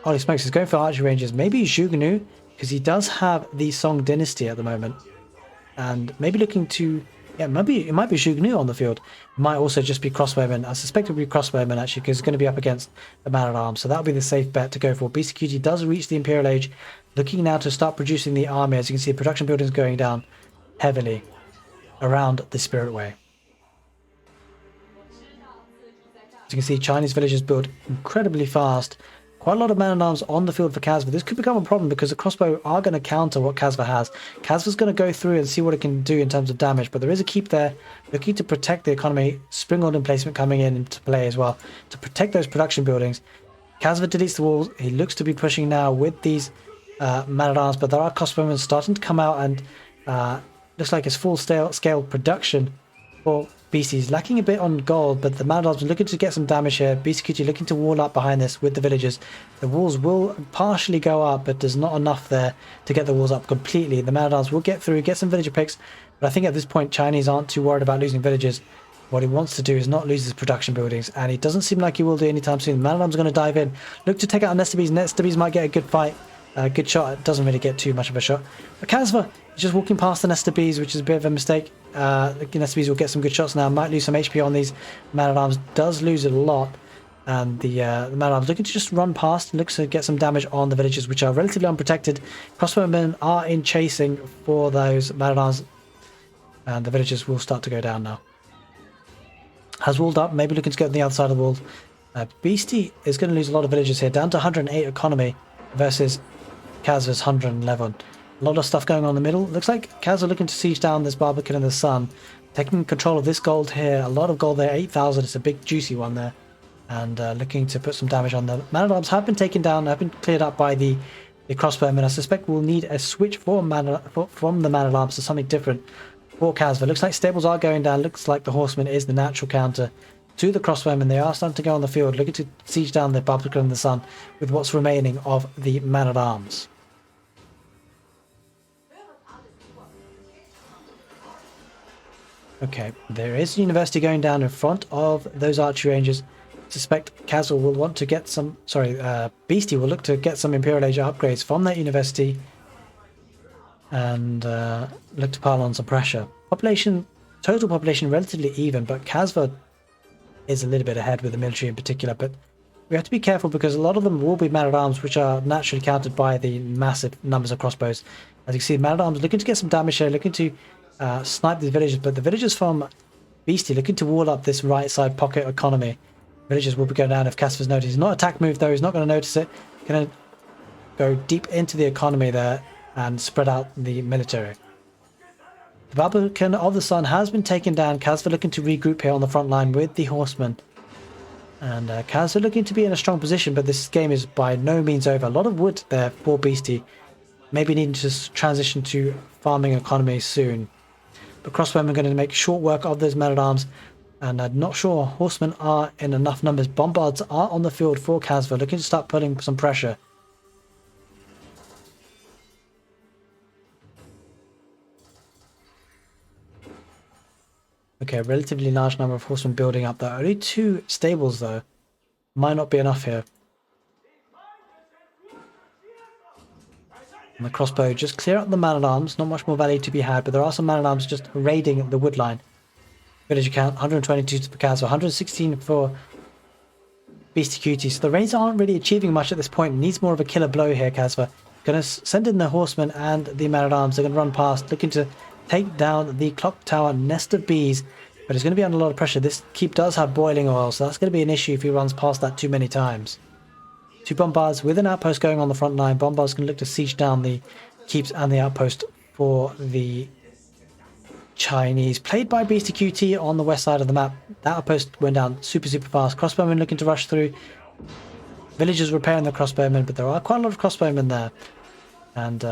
Holy smokes, he's going for archery ranges. Maybe Zhugnu, because he does have the Song Dynasty at the moment. And maybe looking to... Yeah, maybe it might be Zhugnu on the field. It might also just be crossbowmen. I suspect it will be crossbowmen, actually, because it's going to be up against the man-at-arms. So that'll be the safe bet to go for. Beastyqt does reach the Imperial Age. Looking now to start producing the army. As you can see, production buildings going down heavily around the Spirit Way. As you can see, Chinese villagers build incredibly fast. Quite a lot of man-at-arms on the field for Kasva. This could become a problem because the crossbow are going to counter what Kasva has. Kasva's going to go through and see what it can do in terms of damage, but there is a keep there looking to protect the economy. Spring-Lord emplacement coming into play as well to protect those production buildings. Kasva deletes the walls. He looks to be pushing now with these man-at-arms, but there are crossbowmen starting to come out, and looks like it's full-scale production for Beastie's lacking a bit on gold, but the man-at-arms are looking to get some damage here. Beastyqt looking to wall up behind this with the villagers. The walls will partially go up, but there's not enough there to get the walls up completely. The man-at-arms will get through, get some villager picks, but I think at this point Chinese aren't too worried about losing villagers. What he wants to do is not lose his production buildings, and it doesn't seem like he will do anytime soon. The man-at-arms are going to dive in, look to take out Nesta Bees. Nesta Bees might get a good fight. Good shot. It doesn't really get too much of a shot. But Kasva is just walking past the Nesta Bees, which is a bit of a mistake. The Nesta Bees will get some good shots now. Might lose some HP on these. Man-at-arms does lose it a lot. And the man-at-arms looking to just run past. Looks to get some damage on the villagers, which are relatively unprotected. Crossbowmen are in chasing for those man-at-arms. And the villagers will start to go down now. Has walled up. Maybe looking to get on the other side of the wall. Beastie is going to lose a lot of villagers here. Down to 108 economy versus Kasva's 111. A lot of stuff going on in the middle. Looks like Kasva looking to siege down this Barbican in the Sun. Taking control of this gold here. A lot of gold there. 8,000. It's a big juicy one there. And looking to put some damage on the man-at-arms. Have been taken down. Have been cleared up by the crossbowmen. I suspect we'll need a switch from the man-at-arms to something different for Kasva. Looks like stables are going down. Looks like the horseman is the natural counter. to the crossbowmen. They are starting to go on the field, looking to siege down the Beastyqt and the Sun with what's remaining of the man-at-arms. Okay, there is a university going down in front of those archery ranges. Suspect Kasva will want to get some, Beastie will look to get some Imperial Asia upgrades from that university and look to pile on some pressure. Total population relatively even, but Kasva is a little bit ahead with the military in particular, but we have to be careful because a lot of them will be man-at-arms, which are naturally countered by the massive numbers of crossbows. As you can see, man-at-arms looking to get some damage here, looking to snipe these villagers, but the villagers from Beastie looking to wall up this right side pocket economy. Villagers will be going down if Kasva's noticed. He's not attack move though, he's not going to notice it. Going to go deep into the economy there and spread out the military. The Beastyqt of the Sun has been taken down. Kasva looking to regroup here on the front line with the horsemen. And Kasva looking to be in a strong position, but this game is by no means over. A lot of wood there for Beastie. Maybe needing to transition to farming economy soon. But crossbowmen are going to make short work of those men-at-arms. And I'm not sure horsemen are in enough numbers. Bombards are on the field for Kasva, looking to start putting some pressure. Okay, a relatively large number of horsemen building up there. Only 2 stables though. Might not be enough here. And the crossbow just clear up the man-at-arms. Not much more value to be had, but there are some man-at-arms just raiding the wood line. Village count 122 for Kasva, 116 for Beastyqt. So the raids aren't really achieving much at this point. Needs more of a killer blow here, Kasva. Going to send in the horsemen and the man-at-arms. They're going to run past, looking to take down the clock tower nest of bees. But it's going to be under a lot of pressure. This keep does have boiling oil, so that's going to be an issue if he runs past that too many times. 2 bombards with an outpost going on the front line. Bombards can look to siege down the keeps and the outpost for the Chinese. Played by Beastyqt on the west side of the map. That outpost went down super fast. Crossbowmen looking to rush through. Villagers repairing the crossbowmen, but there are quite a lot of crossbowmen there. And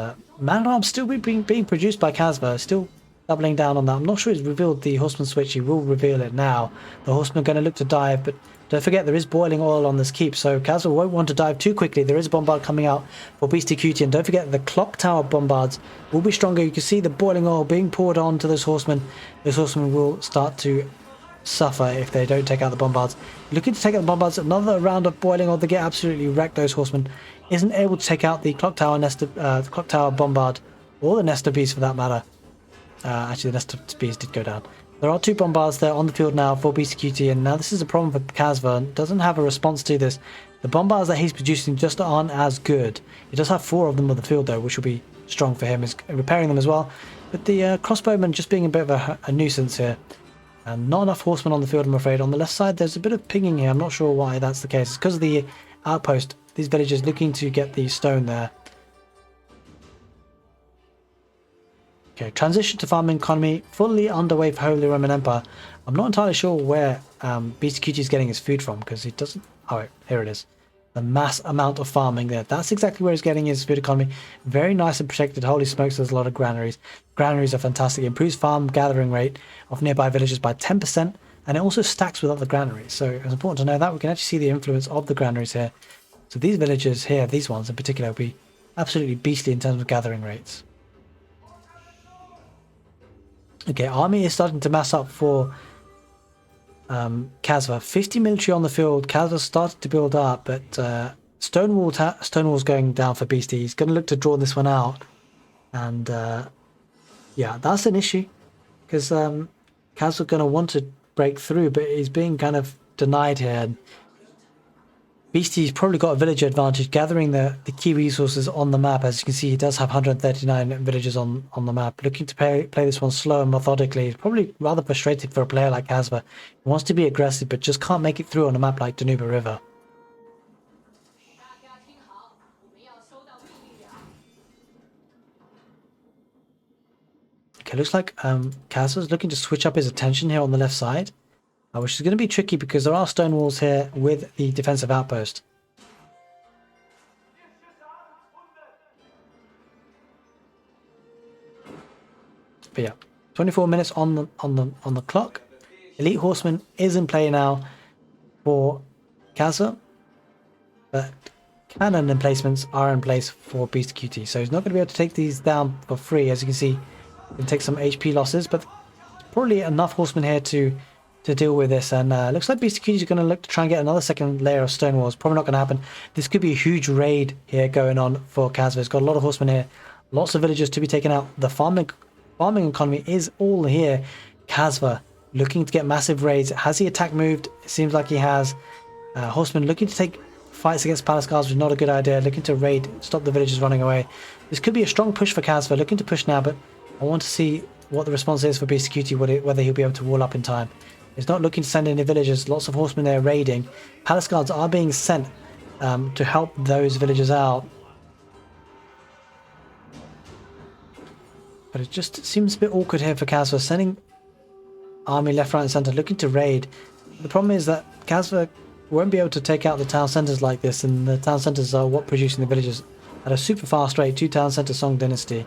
man-at-arms still being produced by Kasva. Still doubling down on that. I'm not sure he's revealed the horseman switch. He will reveal it now. The horsemen are going to look to dive, but don't forget there is boiling oil on this keep, so Kasva won't want to dive too quickly. There is a bombard coming out for Beastyqt, and don't forget the clock tower bombards will be stronger. You can see the boiling oil being poured onto those horsemen. Those horsemen will start to suffer if they don't take out the bombards. Looking to take out the bombards, another round of boiling oil. They get absolutely wrecked. Those horsemen isn't able to take out the clock tower the clock tower bombard, or the nest of bees for that matter. Actually, the nest of bees did go down. There are 2 bombards there on the field now for Beastyqt, and now this is a problem for Kasva. Doesn't have a response to this. The bombards that he's producing just aren't as good. He does have 4 of them on the field though, which will be strong for him. He's repairing them as well. But the crossbowmen just being a bit of a nuisance here. And not enough horsemen on the field, I'm afraid. On the left side, there's a bit of pinging here. I'm not sure why that's the case. It's because of the outpost. These villagers looking to get the stone there. Okay, transition to farming economy fully underway for Holy Roman Empire. I'm not entirely sure where Beastyqt is getting his food from, because he doesn't... Oh, wait, here it is. The mass amount of farming there. That's exactly where he's getting his food economy. Very nice and protected. Holy smokes, there's a lot of granaries. Granaries are fantastic. Improves farm gathering rate of nearby villages by 10%, and it also stacks with other granaries. So it's important to know that. We can actually see the influence of the granaries here. So these villagers here, these ones in particular, will be absolutely beastly in terms of gathering rates. Okay, army is starting to mass up for Kasva. 50 military on the field. Kasva started to build up, but Stonewall's going down for Beastie. He's going to look to draw this one out. And yeah, that's an issue. Because Kasva's going to want to break through, but he's being kind of denied here. Beastie's probably got a villager advantage, gathering the key resources on the map. As you can see, he does have 139 villagers on the map. Looking to play this one slow and methodically. It's probably rather frustrating for a player like Kasva. He wants to be aggressive, but just can't make it through on a map like Danuba River. Okay, looks like Kasva's looking to switch up his attention here on the left side. Which is going to be tricky because there are stone walls here with the defensive outpost. But yeah, 24 minutes on the clock. Elite Horseman is in play now. for Kasva, but cannon emplacements are in place for Beastyqt, so he's not going to be able to take these down for free. As you can see, he can take some HP losses, but probably enough horsemen here to deal with this. And looks like Beastyqt is going to look to try and get another second layer of stone walls. Probably not going to happen. This could be a huge raid here going on for Kasva. He's got a lot of horsemen here, lots of villagers to be taken out. The farming economy is all here. Kasva looking to get massive raids. Has he attack moved? It seems like he has. Horsemen looking to take fights against palace guards was not a good idea. Looking to raid, stop the villagers running away. This could be a strong push for Kasva. Looking to push now, but I want to see what the response is for Beastyqt, whether he'll be able to wall up in time. He's not looking to send any villagers. Lots of horsemen there raiding. Palace guards are being sent to help those villagers out. But it just seems a bit awkward here for Kasva, sending army left, right and centre, looking to raid. The problem is that Kasva won't be able to take out the town centres like this, and the town centres are what producing the villagers at a super fast rate. 2 town centre Song Dynasty.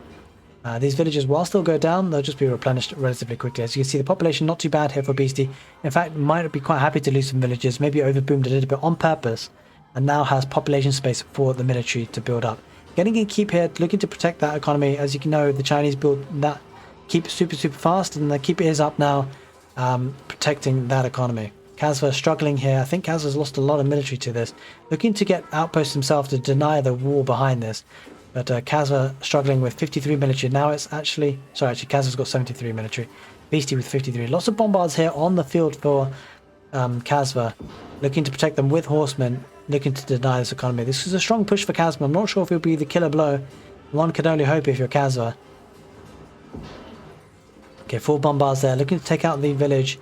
These villagers, whilst they'll go down, they'll just be replenished relatively quickly. As you can see, the population not too bad here for Beastie. In fact, might be quite happy to lose some villagers, maybe overboomed a little bit on purpose, and now has population space for the military to build up. Getting a keep here, looking to protect that economy. As you can know, the Chinese build that keep super fast, and the keep is up now, protecting that economy. Kasva struggling here. I think Kasva's lost a lot of military to this. Looking to get outposts himself to deny the war behind this. But Kasva struggling with 53 military. Now it's actually... Sorry, actually Kasva's got 73 military. Beastie with 53. Lots of bombards here on the field for Kasva. Looking to protect them with horsemen. Looking to deny this economy. This is a strong push for Kasva. I'm not sure if it'll be the killer blow. One can only hope if you're Kasva. Okay, 4 bombards there. Looking to take out the village.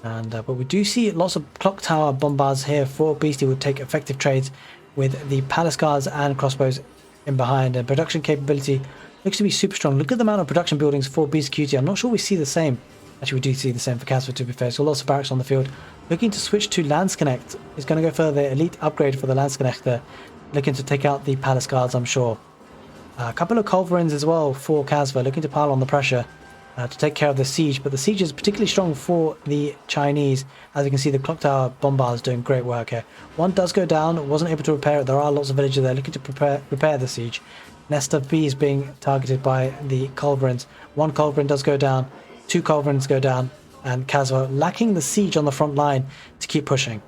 And but we do see lots of clock tower bombards here for Beastie. Would take effective trades with the palace guards and crossbows in behind, and production capability looks to be super strong. Look at the amount of production buildings for Beastyqt. I'm not sure we see the same. Actually, we do see the same for Kasva, to be fair. So lots of barracks on the field. Looking to switch to Landsknecht. He's going to go for the elite upgrade for the Landsknecht there. Looking to take out the palace guards, I'm sure. A couple of culverins as well for Kasva. Looking to pile on the pressure to take care of the siege. But the siege is particularly strong for the Chinese. As you can see, the clock tower bombards doing great work here. One does go down. Wasn't able to repair it. There are lots of villagers there looking to repair the siege. Nest of bees being targeted by the culverins. 1 culverin does go down. 2 culverins go down. And Kasva lacking the siege on the front line to keep pushing.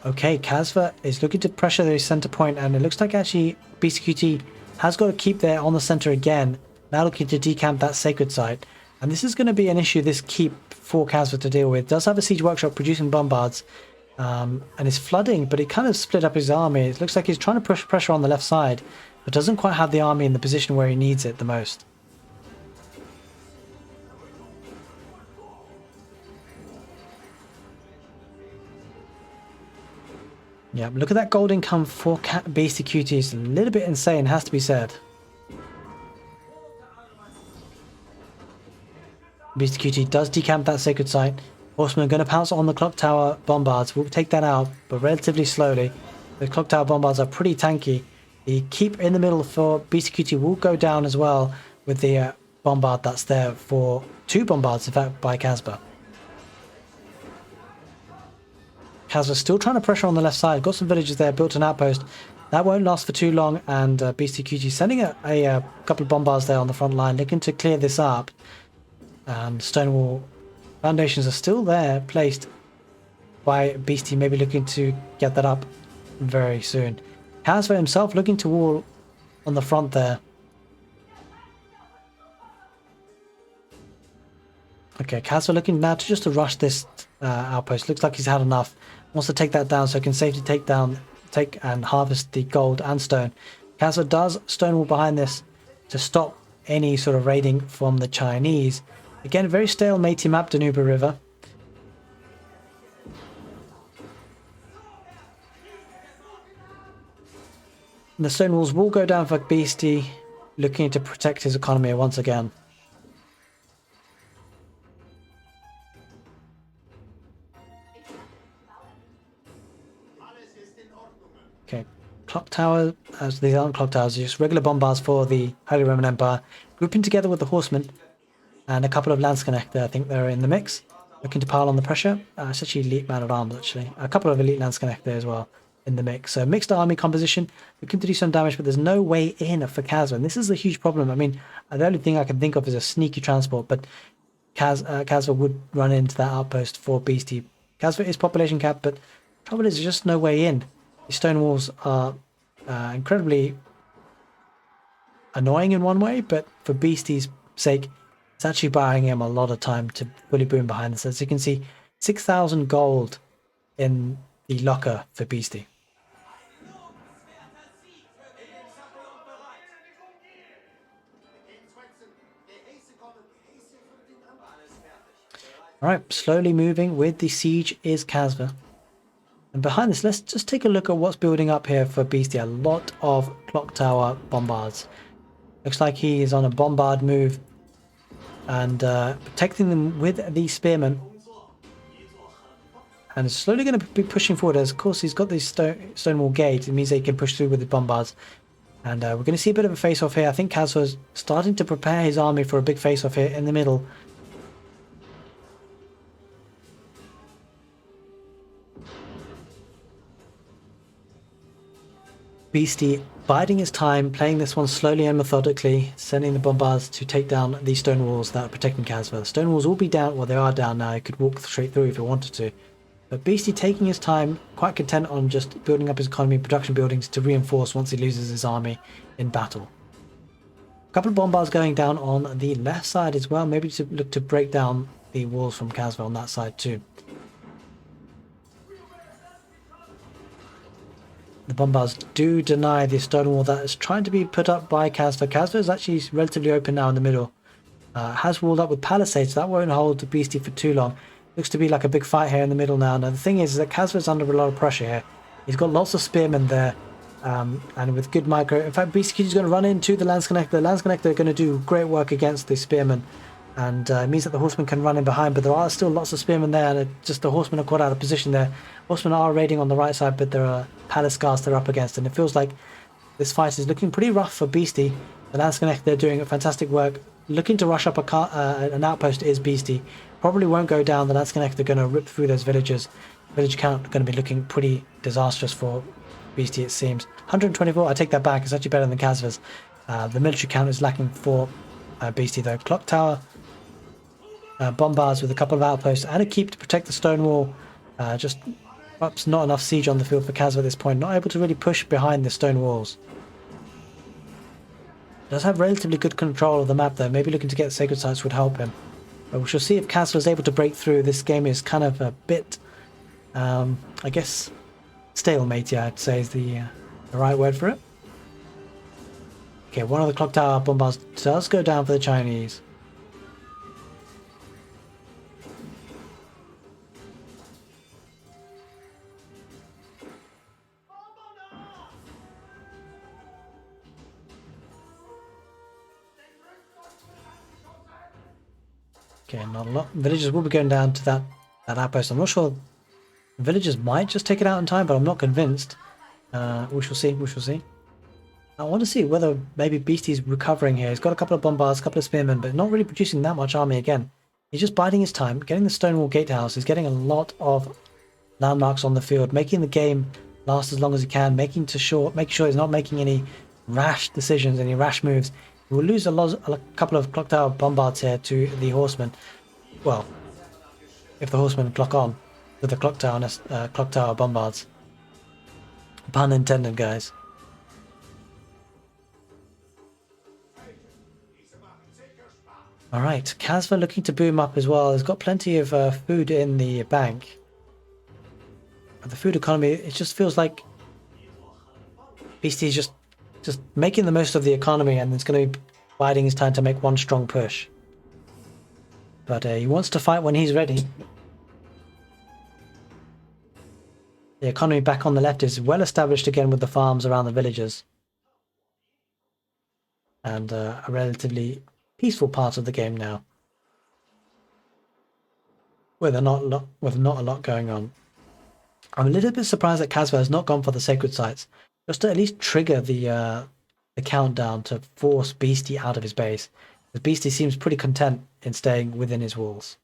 Okay, Kasva is looking to pressure the center point, and it looks like actually Beastyqt has got to keep there on the center again. Now looking to decamp that sacred site, and this is going to be an issue, this keep for Kasva to deal with. Does have a siege workshop producing bombards, and is flooding, but he kind of split up his army. It looks like he's trying to push pressure on the left side, but doesn't quite have the army in the position where he needs it the most. Yeah, look at that gold income for Beastyqt. It's a little bit insane, has to be said. Beastyqt does decamp that sacred site. Horsemen are going to pounce on the clock tower bombards. We'll take that out, but relatively slowly. The clock tower bombards are pretty tanky. The keep in the middle for Beastyqt will go down as well with the bombard that's there for 2 bombards, in fact, by Kasva. Kasva still trying to pressure on the left side. Got some villagers there, built an outpost. That won't last for too long, and Beastyqt sending a couple of bombards there on the front line, looking to clear this up. Stonewall foundations are still there, placed by Beastie, maybe looking to get that up very soon. Kasva himself looking to wall on the front there. Okay, Kasva looking now to just to rush this outpost. Looks like he's had enough. Wants to take that down so he can safely take and harvest the gold and stone. Kasva does stonewall behind this to stop any sort of raiding from the Chinese. Again, very stalematey map, Danube River. And the stone walls will go down for Beastie, looking to protect his economy once again. Okay, clock tower, as these aren't clock towers, just regular bombards for the Holy Roman Empire, grouping together with the horsemen and a couple of lance connector. I think they're in the mix, looking to pile on the pressure. It's actually elite man at arms, actually. A couple of elite lance connector as well in the mix. So mixed army composition, looking to do some damage, but there's no way in for Kasva. And this is a huge problem. I mean, the only thing I can think of is a sneaky transport, but Kasva would run into that outpost for Beastie. Kasva is population capped, but trouble is there's just no way in. The stone walls are incredibly annoying in one way, but for Beastie's sake, it's actually buying him a lot of time to fully boom behind this. As you can see, 6,000 gold in the locker for Beastie. Alright, slowly moving with the siege is Kasva. And behind this, let's just take a look at what's building up here for Beastie. A lot of clock tower bombards. Looks like he is on a bombard move and protecting them with the spearmen. And is slowly going to be pushing forward. As of course he's got this stonewall gate. It means they can push through with the bombards. And we're going to see a bit of a face-off here. I think Kasva's starting to prepare his army for a big face-off here in the middle. Beastie biding his time, playing this one slowly and methodically, sending the bombards to take down the stone walls that are protecting Kasva. The stone walls will be down, well they are down now, he could walk straight through if he wanted to. But Beastie taking his time, quite content on just building up his economy, production buildings to reinforce once he loses his army in battle. A couple of bombards going down on the left side as well, maybe to look to break down the walls from Kasva on that side too. The bombards do deny the stone wall that is trying to be put up by Kasva. Kasva is actually relatively open now in the middle. Has walled up with palisades, so that won't hold the Beastie for too long. Looks to be like a big fight here in the middle now. Now the thing is that Kasva is under a lot of pressure here. He's got lots of spearmen there, and with good micro. In fact, Beastyqt is going to run into the lance connector. The lance connector are going to do great work against the spearmen, and it means that the horsemen can run in behind. But there are still lots of spearmen there, and just the horsemen are quite out of position there. Horsemen are raiding on the right side, but there are palace guards they're up against, and it feels like this fight is looking pretty rough for Beastie. The lance connector, they're doing fantastic work. Looking to rush up an outpost is Beastie. Probably won't go down. The lance connector going to rip through those villages. Village count going to be looking pretty disastrous for Beastie, it seems. 124, I take that back. It's actually better than Kasva's. The military count is lacking for Beastie though. Clock tower, bombards with a couple of outposts and a keep to protect the stone wall. Just perhaps not enough siege on the field for Kasva at this point. Not able to really push behind the stone walls. Does have relatively good control of the map though. Maybe looking to get sacred sites would help him. But we shall see if Kasva is able to break through. This game is kind of a bit, I guess, stalemate, yeah, I'd say is the right word for it. Okay, one of the clock tower bombards does go down for the Chinese. Okay, not a lot. Villagers will be going down to that outpost. I'm not sure. Villagers might just take it out in time, but I'm not convinced. We shall see. We shall see. I want to see whether maybe Beastie's recovering here. He's got a couple of bombards, a couple of spearmen, but not really producing that much army again. He's just biding his time, getting the Stonewall Gatehouse. He's getting a lot of landmarks on the field, making the game last as long as he can, making sure he's not making any rash decisions, any rash moves. We will lose a couple of clock tower bombards here to the horsemen. Well, if the horsemen clock on with the clock tower bombards. Pun intended, guys. Alright, Kasva looking to boom up as well. He's got plenty of food in the bank. But the food economy, it just feels like Beastie's just making the most of the economy, and it's going to be biding his time to make one strong push. But he wants to fight when he's ready. The economy back on the left is well established again with the farms around the villages. And a relatively peaceful part of the game now. With not a lot going on. I'm a little bit surprised that Kasva has not gone for the sacred sites. Just to at least trigger the countdown to force Beastie out of his base. The Beastie seems pretty content in staying within his walls.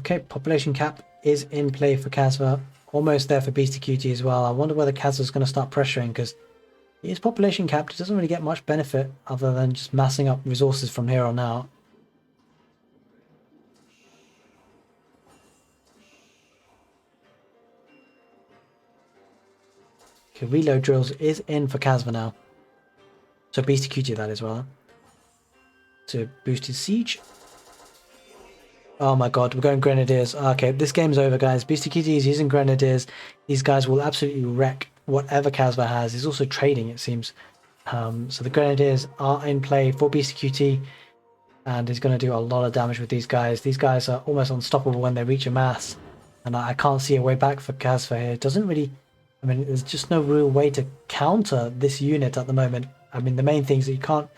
Okay, population cap is in play for Kasva. Almost there for Beastyqt as well. I wonder whether Kasva's going to start pressuring, because he is population capped. He doesn't really get much benefit other than just massing up resources from here on out. Okay, reload drills is in for Kasva now. So Beastyqt that as well. To boost his siege. Oh my god, we're going Grenadiers. Okay, this game's over, guys. Beastyqt is using Grenadiers. These guys will absolutely wreck whatever Kasva has. He's also trading, it seems. So the Grenadiers are in play for Beastyqt, and he's going to do a lot of damage with these guys. These guys are almost unstoppable when they reach a mass, and I can't see a way back for Kasva here. It doesn't really... I mean, there's just no real way to counter this unit at the moment. I mean, the main thing is that you're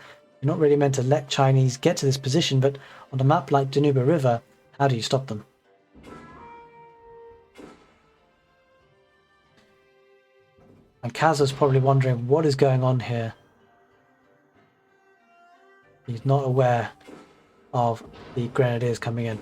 not really meant to let Chinese get to this position, but on a map like Danuba River, how do you stop them? And Kaz's probably wondering what is going on here. He's not aware of the Grenadiers coming in.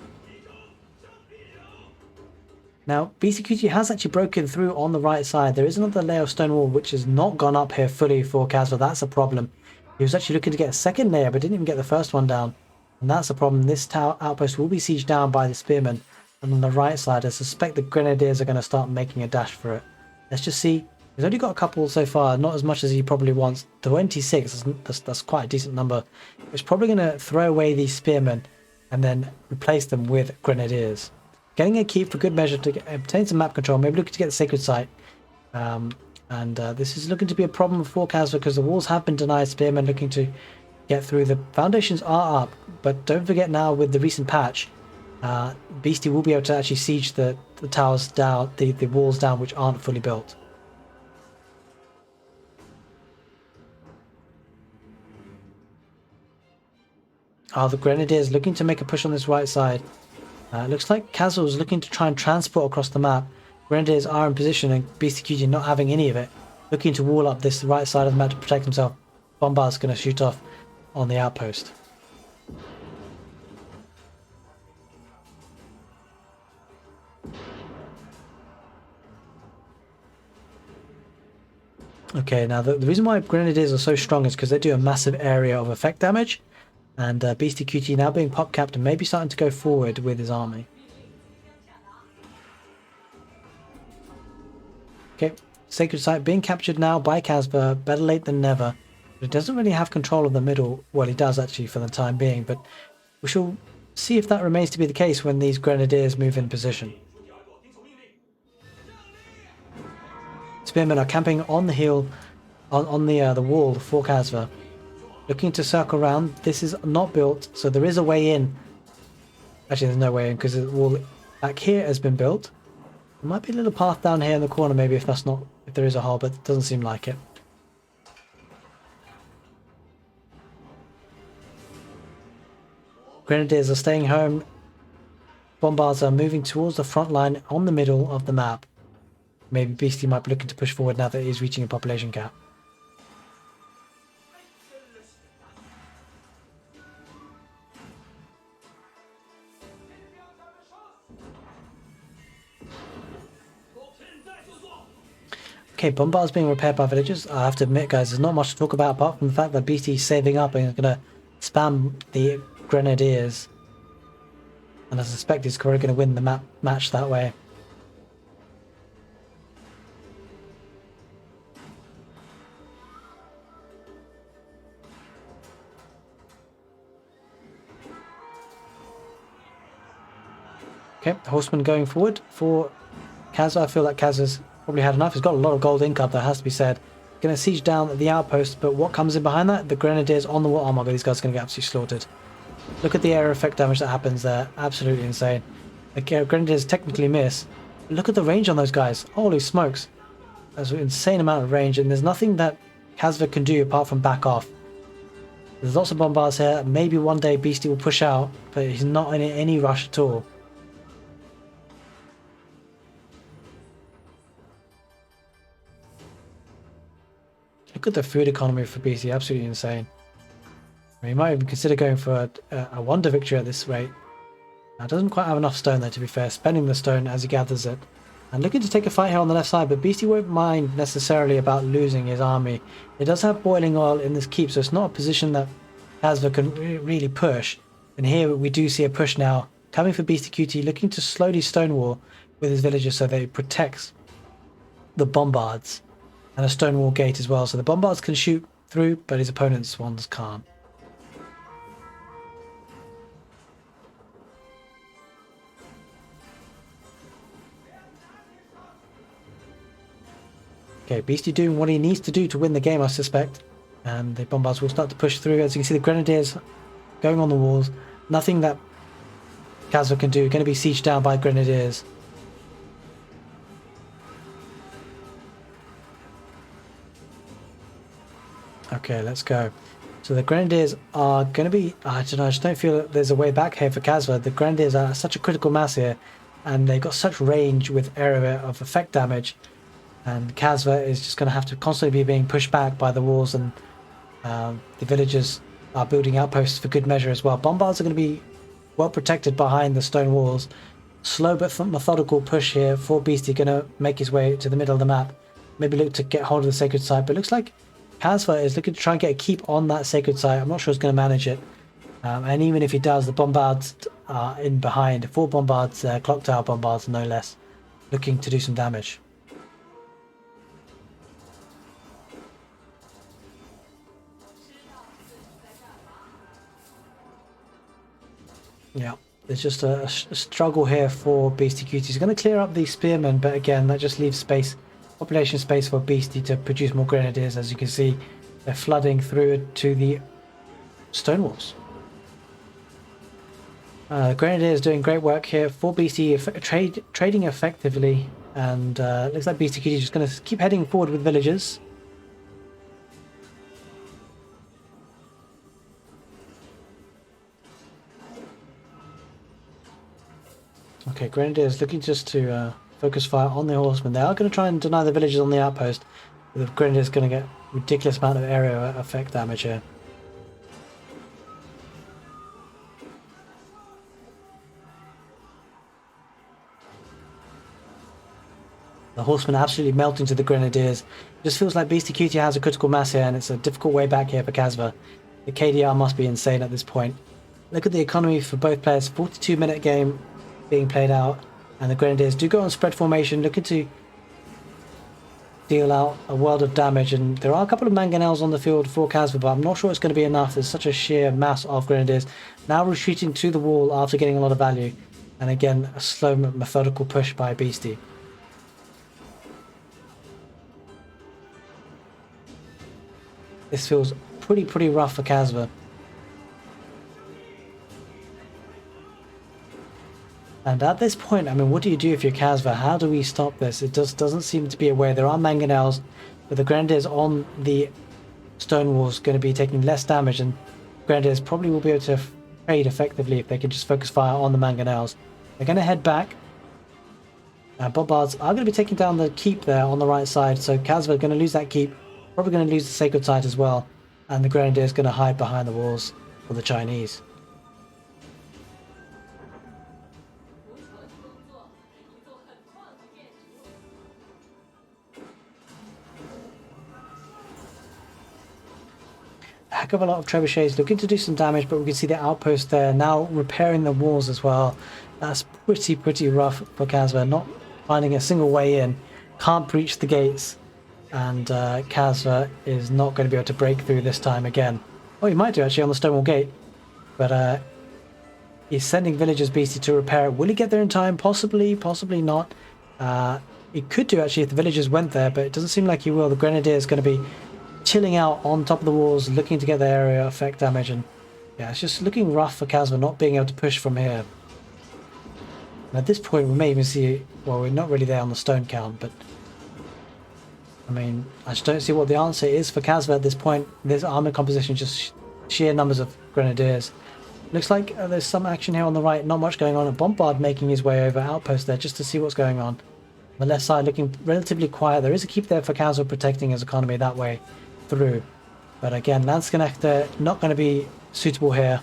Now, Beastyqt has actually broken through on the right side. There is another layer of stone wall which has not gone up here fully for Kasva. That's a problem. He was actually looking to get a second layer, but didn't even get the first one down. And that's a problem. This tower outpost will be sieged down by the spearmen. And on the right side, I suspect the Grenadiers are going to start making a dash for it. Let's just see. He's only got a couple so far, not as much as he probably wants. 26, that's quite a decent number. He's probably going to throw away these spearmen and then replace them with Grenadiers. Getting a keep for good measure to obtain some map control, maybe looking to get the sacred site. This is looking to be a problem for Kasva because the walls have been denied. Spearmen looking to get through. The foundations are up, but don't forget now with the recent patch, Beastie will be able to actually siege the towers down, the walls down which aren't fully built. The Grenadiers looking to make a push on this right side. Looks like Kasva was looking to try and transport across the map. Grenadiers are in position and Beastyqt not having any of it. Looking to wall up this right side of the map to protect himself. Bombard's going to shoot off on the outpost. Okay, now the reason why Grenadiers are so strong is because they do a massive area of effect damage. And Beastyqt now being pop capped and maybe starting to go forward with his army. Okay, Sacred Site being captured now by Kasva, better late than never. But he doesn't really have control of the middle. Well, he does actually for the time being, but we shall see if that remains to be the case when these Grenadiers move in position. Spearmen are camping on the hill, on the wall for Kasva. Looking to circle around. This is not built, so there is a way in. Actually, there's no way in because the wall back here has been built. There might be a little path down here in the corner, maybe if there is a hole, but it doesn't seem like it. Grenadiers are staying home. Bombards are moving towards the front line on the middle of the map. Maybe Beastie might be looking to push forward now that he's reaching a population cap. Okay, Bombard's being repaired by villagers. I have to admit, guys, there's not much to talk about apart from the fact that Beastie's saving up and is going to spam the Grenadiers. And I suspect he's probably going to win the match that way. Okay, Horseman going forward for Kasva. I feel like Kasva's probably had enough. He's got a lot of gold income, that has to be said. Going to siege down the outpost, but what comes in behind that? The Grenadiers on the wall. Oh my god, these guys are going to get absolutely slaughtered. Look at the area effect damage that happens there. Absolutely insane. The Grenadiers technically miss. Look at the range on those guys. Holy smokes. That's an insane amount of range, and there's nothing that Kasva can do apart from back off. There's lots of bombards here. Maybe one day Beasty will push out, but he's not in any rush at all. Look at the food economy for Beasty, absolutely insane. He might even consider going for a wonder victory at this rate. Now, doesn't quite have enough stone though, to be fair, spending the stone as he gathers it. And looking to take a fight here on the left side, but Beasty won't mind necessarily about losing his army. It does have boiling oil in this keep, so it's not a position that Kasva can really push. And here we do see a push now, coming for Beastyqt, looking to slowly stonewall with his villagers so that he protects the bombards. And a stonewall gate as well, so the bombards can shoot through, but his opponent's ones can't. Okay, Beasty doing what he needs to do to win the game, I suspect. And the bombards will start to push through. As you can see, the grenadiers going on the walls. Nothing that Kasva can do. Going to be sieged down by grenadiers. Okay, let's go. So the grenadiers are going to be... I don't know, I just don't feel that there's a way back here for Kasva. The grenadiers are such a critical mass here. And they've got such range with area of effect damage. And Kasva is just going to have to constantly be being pushed back by the walls, and the villagers are building outposts for good measure as well. Bombards are going to be well protected behind the stone walls. Slow but methodical push here for Beasty, going to make his way to the middle of the map. Maybe look to get hold of the sacred site, but it looks like Kasva is looking to try and get a keep on that sacred site. I'm not sure he's going to manage it. And even if he does, the bombards are in behind. 4 bombards, clock tower bombards no less, looking to do some damage. Yeah, there's just a struggle here for Beastyqt. He's going to clear up these spearmen, but again, that just leaves space, population space for Beasty to produce more grenadiers. As you can see, they're flooding through to the stone walls. Grenadiers doing great work here for Beasty, trading effectively, and looks like Beastyqt is just going to keep heading forward with villagers. Okay, Grenadiers looking just to focus fire on the horsemen. They are going to try and deny the villagers on the outpost. The Grenadiers going to get ridiculous amount of area effect damage here. The horsemen absolutely melting to the Grenadiers. It just feels like Beastyqt has a critical mass here, and it's a difficult way back here for Kasva. The KDR must be insane at this point. Look at the economy for both players. 42-minute game being played out, and the Grenadiers do go on spread formation, looking to deal out a world of damage. And there are a couple of mangonels on the field for Kasva, but I'm not sure it's going to be enough. There's such a sheer mass of Grenadiers now retreating to the wall after getting a lot of value, and again a slow methodical push by Beasty. This feels pretty rough for Kasva. And at this point, I mean, what do you do if you're Kasva? How do we stop this? It just doesn't seem to be a way. There are mangonels, but the Grenadiers on the stone walls going to be taking less damage, and Grenadiers probably will be able to trade effectively if they can just focus fire on the mangonels. They're going to head back. Bombards are going to be taking down the keep there on the right side, so Kasva are going to lose that keep, probably going to lose the sacred site as well, and the Grenadiers going to hide behind the walls for the Chinese. Heck of a lot of trebuchets looking to do some damage, but we can see the outpost there now repairing the walls as well. That's pretty rough for Kasva, not finding a single way in, can't breach the gates, and Kasva is not going to be able to break through this time again. Oh, he might do actually on the stonewall gate, but he's sending villagers Beasty to repair it. Will he get there in time? Possibly not. He could do actually if the villagers went there, but it doesn't seem like he will. The Grenadier is going to be chilling out on top of the walls, looking to get the area effect damage, and yeah, it's just looking rough for Kasva not being able to push from here. And at this point we may even see, well, we're not really there on the stone count, but I mean, I just don't see what the answer is for Kasva at this point. This armor composition, just sheer numbers of grenadiers. Looks like there's some action here on the right, not much going on. A Bombard making his way over outpost there just to see what's going on. The left side looking relatively quiet. There is a keep there for Kasva protecting his economy that way through. But again, Lance Connector not going to be suitable here.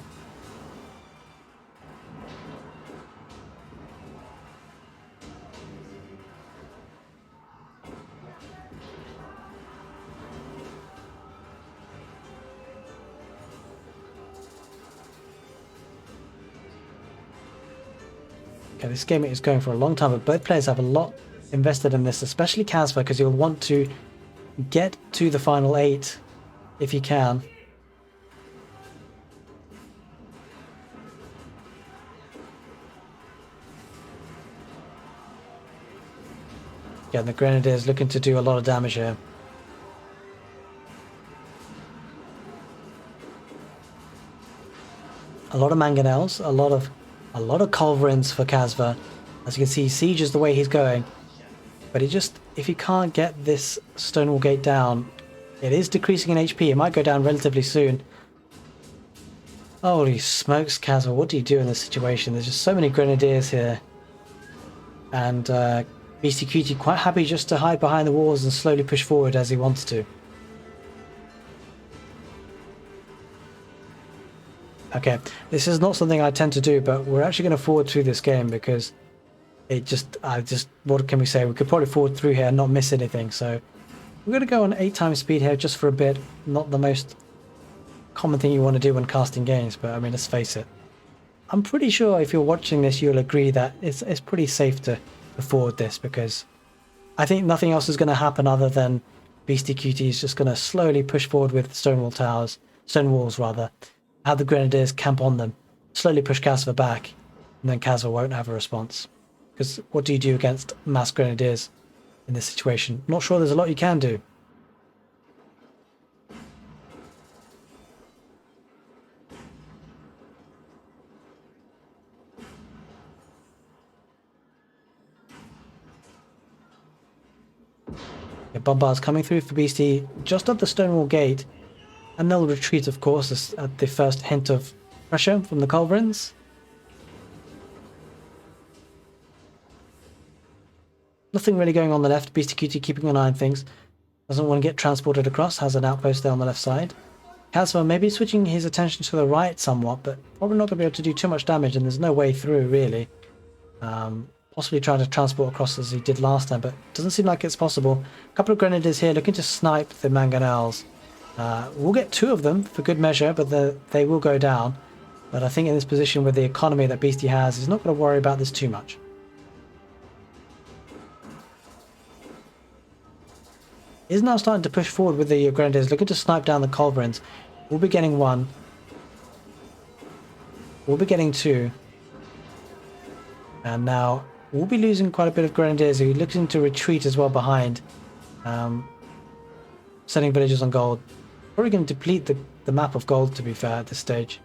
Okay, this game is going for a long time, but both players have a lot invested in this, especially Kasva, because you'll want to get to the final 8 if you can. Again, the Grenadiers looking to do a lot of damage here. A lot of mangonels, a lot of culverins for Kasva. As you can see, Siege is the way he's going. But he just, if he can't get this Stonewall Gate down, it is decreasing in HP. It might go down relatively soon. Holy smokes, Kasva, what do you do in this situation? There's just so many Grenadiers here. And Beastyqt quite happy just to hide behind the walls and slowly push forward as he wants to. Okay, this is not something I tend to do, but we're actually going to forward through this game because what can we say? We could probably forward through here and not miss anything. So we're going to go on 8 times speed here just for a bit. Not the most common thing you want to do when casting games, but I mean, let's face it. I'm pretty sure if you're watching this, you'll agree that it's pretty safe to forward this because I think nothing else is going to happen other than Beastyqt is just going to slowly push forward with stone walls rather. Have the Grenadiers camp on them, slowly push Kasva back, and then Kasva won't have a response. Because what do you do against mass Grenadiers in this situation? Not sure there's a lot you can do. The Bombard's coming through for Beastie just at the Stonewall Gate. And they'll retreat, of course, at the first hint of pressure from the Culverins. Nothing really going on the left. Beastyqt keeping an eye on things. Doesn't want to get transported across. Has an outpost there on the left side. Kasva maybe switching his attention to the right somewhat, but probably not going to be able to do too much damage, and there's no way through, really. Possibly trying to transport across as he did last time, but doesn't seem like it's possible. A couple of Grenadiers here looking to snipe the mangonels. We'll get 2 of them for good measure, but they will go down. But I think in this position with the economy that Beastie has, he's not going to worry about this too much. He's now starting to push forward with the Grenadiers, looking to snipe down the Culverins. We'll be getting 1. We'll be getting 2. And now we'll be losing quite a bit of Grenadiers. He's looking to retreat as well behind. Sending villagers on gold. Probably going to deplete the map of gold, to be fair, at this stage.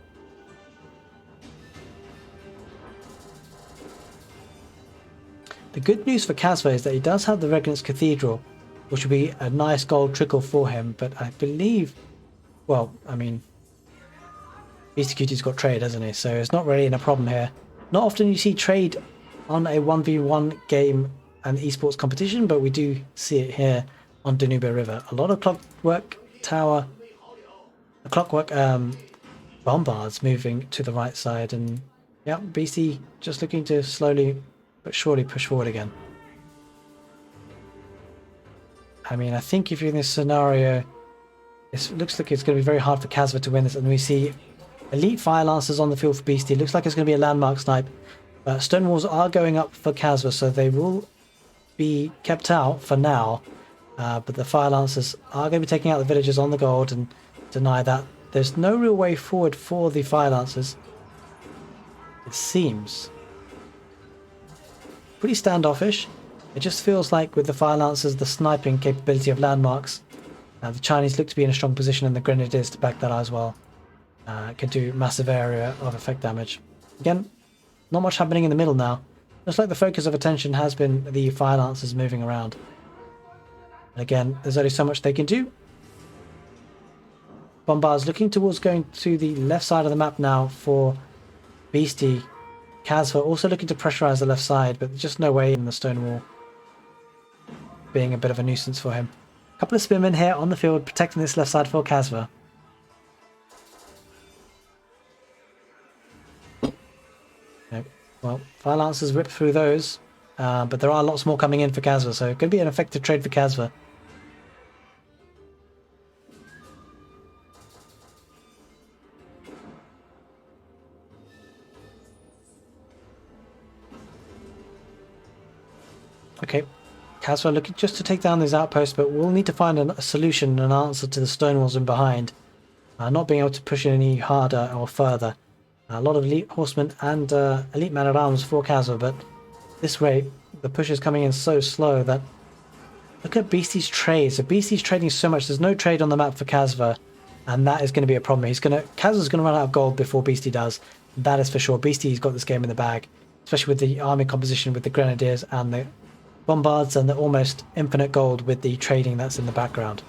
The good news for Kasva is that he does have the Regnant's Cathedral, which will be a nice gold trickle for him, but I believe, well, I mean, Beastyqt's got trade, hasn't he? So it's not really in a problem here. Not often you see trade on a 1v1 game and esports competition, but we do see it here on Danube River. A lot of clockwork bombards moving to the right side, and yeah, BC just looking to slowly but surely push forward again. I mean, I think if you're in this scenario, it looks like it's going to be very hard for Kasva to win this, and we see elite fire lancers on the field for Beastie. Looks like it's going to be a landmark snipe. Stonewalls are going up for Kasva, so they will be kept out for now. But the fire lancers are going to be taking out the villagers on the gold and deny that. There's no real way forward for the fire lancers, it seems. Pretty standoffish. It just feels like with the fire lancers, the sniping capability of landmarks, the Chinese look to be in a strong position, and the Grenadiers to back that as well. Can do massive area of effect damage. Again, not much happening in the middle now. Looks like the focus of attention has been the fire lancers moving around. Again, there's only so much they can do. Bombard's looking towards going to the left side of the map now for Beasty. Kasva also looking to pressurize the left side, but there's just no way in the stone wall, being a bit of a nuisance for him. A couple of spearmen here on the field protecting this left side for Kasva. Well, Fire Lancers rip through those, but there are lots more coming in for Kasva, so it could be an effective trade for Kasva. Okay, Kasva looking just to take down these outposts, but we'll need to find a solution, an answer to the stone walls in behind. Not being able to push it any harder or further. A lot of elite horsemen and elite man-at-arms for Kasva, but this rate, the push is coming in so slow that... Look at Beasty's trade. So Beasty's trading so much, there's no trade on the map for Kasva, and that is going to be a problem. Kasva's going to run out of gold before Beasty does. That is for sure. Beasty's got this game in the bag, especially with the army composition with the Grenadiers and the Bombards and the almost infinite gold with the trading that's in the background.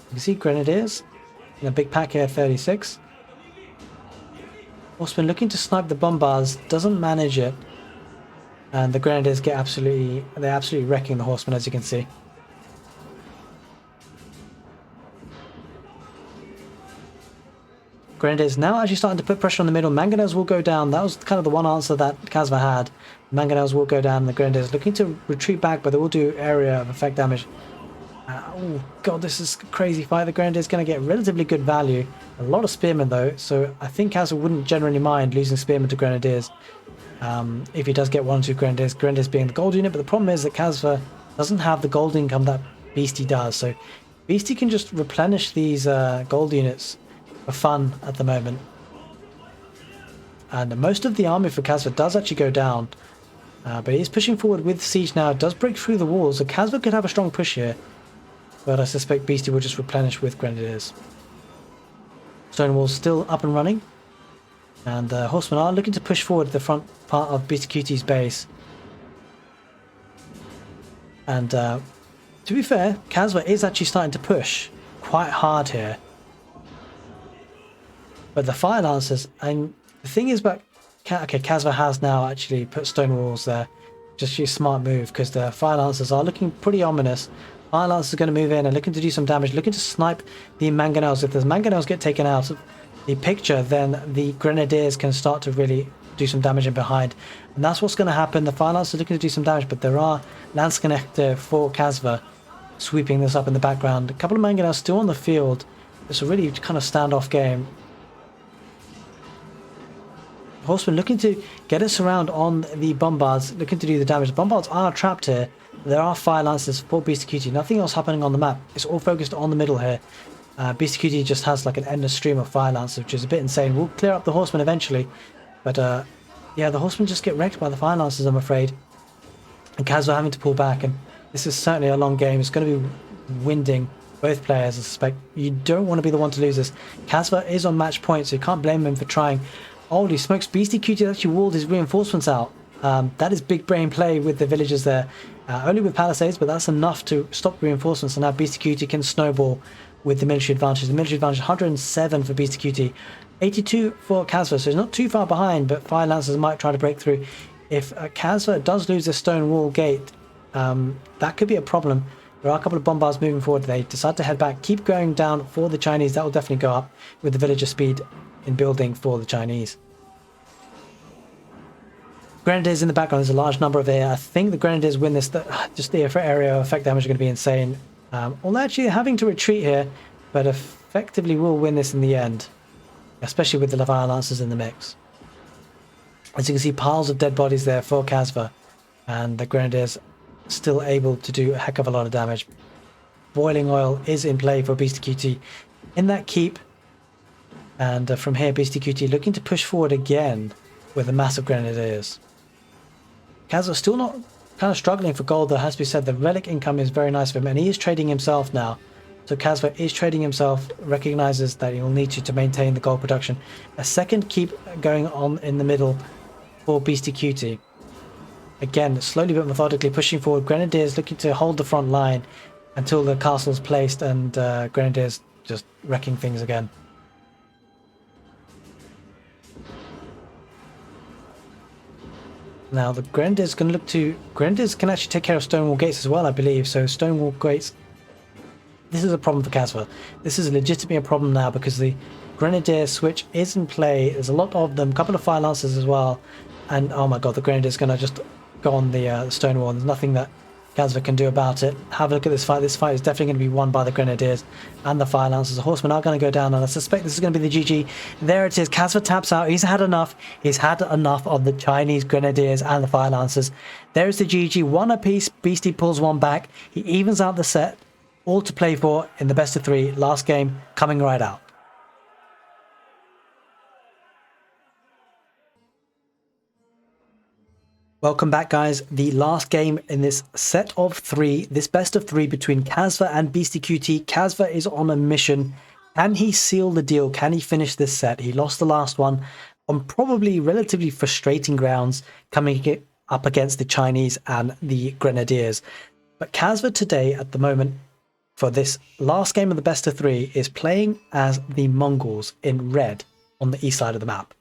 You can see Grenadiers in a big pack here, 36. Horseman looking to snipe the Bombards, doesn't manage it. And the Grenadiers they're absolutely wrecking the Horsemen, as you can see. Grenadiers now actually starting to put pressure on the middle. Mangonels will go down. That was kind of the one answer that Kasva had. Mangonels will go down. The Grenadiers looking to retreat back, but they will do area of effect damage. Oh god, this is a crazy fight. The Grenadiers going to get relatively good value. A lot of spearmen though, so I think Kasva wouldn't generally mind losing spearmen to Grenadiers. If he does get 1 or 2 Grenadiers being the gold unit, but the problem is that Kasva doesn't have the gold income that Beasty does. So Beasty can just replenish these gold units for fun at the moment. And most of the army for Kasva does actually go down, but he's pushing forward with siege now. Does break through the walls, so Kasva could have a strong push here, but I suspect Beasty will just replenish with Grenadiers. Stone wall's still up and running, and horsemen are looking to push forward the front part of Beastyqt's base. And to be fair, Kasva is actually starting to push quite hard here. But the Fire Lancers, and the thing is about... Okay, Kasva has now actually put stone walls there. Just a smart move, because the Fire Lancers are looking pretty ominous. Fire Lancers are going to move in and looking to do some damage, looking to snipe the Mangonels. If the Mangonels get taken out of the picture, then the Grenadiers can start to really do some damage in behind. And that's what's going to happen. The Fire Lancers are looking to do some damage, but there are Landsknechte for Kasva sweeping this up in the background. A couple of Mangonels still on the field. It's a really kind of standoff game. Horsemen looking to get a surround on the Bombards, looking to do the damage. The Bombards are trapped here. There are Fire Lancers for Beastyqt. Nothing else happening on the map. It's all focused on the middle here. Beastyqt just has like an endless stream of Fire Lancers, which is a bit insane. We'll clear up the Horsemen eventually. But yeah, the Horsemen just get wrecked by the Fire Lancers, I'm afraid. And Kasva having to pull back. And this is certainly a long game. It's going to be winding both players, I suspect. You don't want to be the one to lose this. Kasva is on match point, so you can't blame him for trying. Holy smokes, Beastyqt actually walled his reinforcements out. That is big brain play with the villagers there. Only with palisades, but that's enough to stop reinforcements. And now Beastyqt can snowball with the military advantage. The military advantage 107 for Beastyqt, 82 for Kasva, so he's not too far behind, but Fire Lancers might try to break through. If Kasva does lose this stone wall gate, that could be a problem. There are a couple of Bombards moving forward. They decide to head back, keep going down for the Chinese. That will definitely go up with the villager speed in building for the Chinese. Grenadiers in the background, there's a large number of here. I think the Grenadiers win this. Just the area effect damage are going to be insane. Although actually having to retreat here, but effectively will win this in the end, especially with the Fire Lancers in the mix. As you can see, piles of dead bodies there for Kasva, and the Grenadiers still able to do a heck of a lot of damage. Boiling oil is in play for Beastyqt in that keep. And from here, Beastyqt looking to push forward again with the massive Grenadiers. Kasva still not kind of struggling for gold, though, has to be said. The relic income is very nice for him, and he is trading himself now. So Kasva is trading himself, recognizes that he'll need to maintain the gold production. A second keep going on in the middle for Beastyqt. Again, slowly but methodically pushing forward. Grenadiers looking to hold the front line until the castle's placed, and Grenadiers just wrecking things again. Now the Grenadiers can look to... Grenadiers can actually take care of Stonewall Gates as well, I believe. So Stonewall Gates... This is a problem for Kasva. This is legitimately a problem now because the Grenadier switch is in play. There's a lot of them, a couple of Fire Lancers as well. And oh my god, the Grenadier's going to just go on the Stonewall. There's nothing that Kasva can do about it. Have a look at this fight. This fight is definitely going to be won by the Grenadiers and the Fire Lancers. The Horsemen are going to go down, and I suspect this is going to be the GG. There it is. Kasva taps out. He's had enough. He's had enough of the Chinese Grenadiers and the Fire Lancers. There's the GG. One apiece. Beastie pulls one back. He evens out the set. All to play for in the best of three. Last game coming right out. Welcome back, guys. The last game in this set of three, this best of three between Kasva and Beastyqt. Kasva is on a mission. Can he seal the deal? Can he finish this set? He lost the last one on probably relatively frustrating grounds, coming up against the Chinese and the Grenadiers. But Kasva today, at the moment, for this last game of the best of three, is playing as the Mongols in red on the east side of the map.